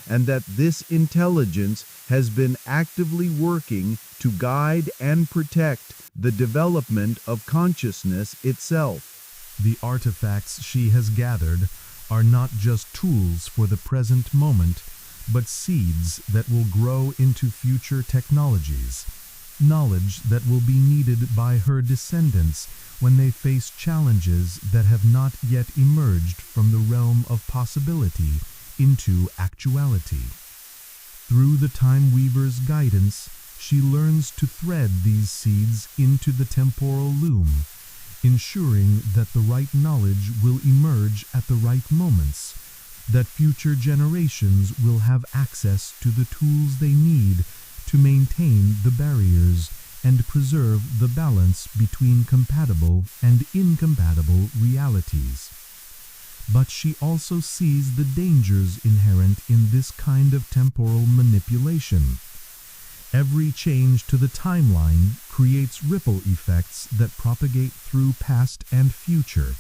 and that this intelligence has been actively working to guide and protect the development of consciousness itself. The artifacts she has gathered are not just tools for the present moment, but seeds that will grow into future technologies, knowledge that will be needed by her descendants when they face challenges that have not yet emerged from the realm of possibility into actuality. Through the Time Weaver's guidance, she learns to thread these seeds into the temporal loom, ensuring that the right knowledge will emerge at the right moments, that future generations will have access to the tools they need to maintain the barriers and preserve the balance between compatible and incompatible realities. But she also sees the dangers inherent in this kind of temporal manipulation. Every change to the timeline creates ripple effects that propagate through past and future,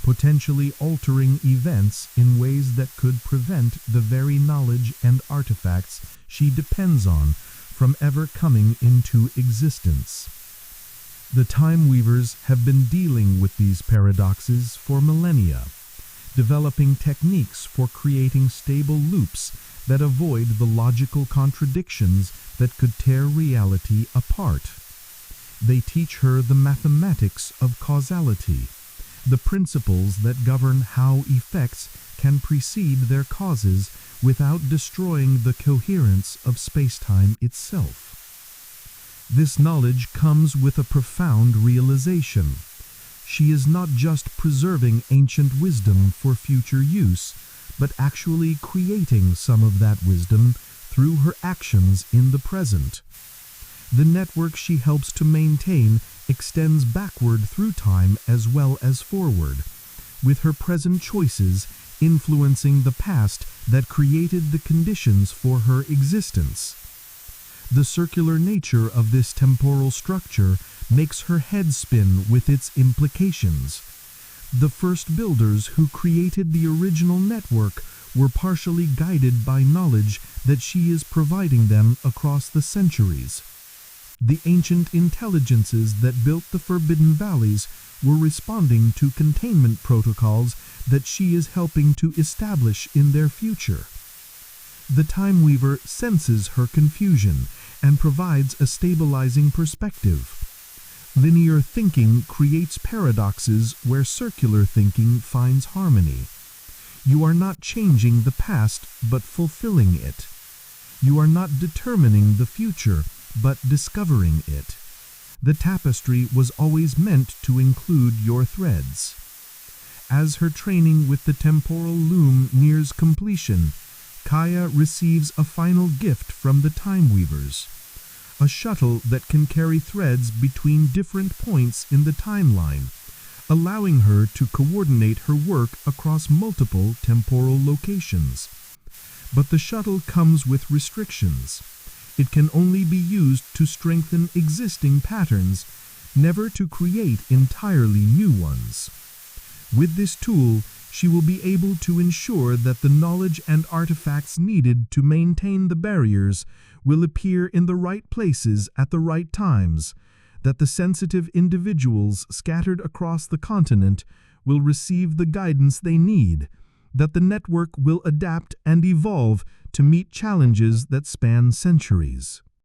potentially altering events in ways that could prevent the very knowledge and artifacts she depends on from ever coming into existence. The Time Weavers have been dealing with these paradoxes for millennia, developing techniques for creating stable loops that avoid the logical contradictions that could tear reality apart. They teach her the mathematics of causality, the principles that govern how effects can precede their causes without destroying the coherence of space-time itself. This knowledge comes with a profound realization. She is not just preserving ancient wisdom for future use, but actually creating some of that wisdom through her actions in the present. The network she helps to maintain extends backward through time as well as forward, with her present choices influencing the past that created the conditions for her existence. The circular nature of this temporal structure makes her head spin with its implications. The first builders who created the original network were partially guided by knowledge that she is providing them across the centuries. The ancient intelligences that built the Forbidden Valleys were responding to containment protocols that she is helping to establish in their future. The Time Weaver senses her confusion and provides a stabilizing perspective. Linear thinking creates paradoxes where circular thinking finds harmony. You are not changing the past, but fulfilling it. You are not determining the future, but discovering it. The tapestry was always meant to include your threads. As her training with the temporal loom nears completion, Kaya receives a final gift from the Time Weavers, a shuttle that can carry threads between different points in the timeline, allowing her to coordinate her work across multiple temporal locations. But the shuttle comes with restrictions. It can only be used to strengthen existing patterns, never to create entirely new ones. With this tool, she will be able to ensure that the knowledge and artifacts needed to maintain the barriers will appear in the right places at the right times, that the sensitive individuals scattered across the continent will receive the guidance they need, that the network will adapt and evolve to meet challenges that span centuries.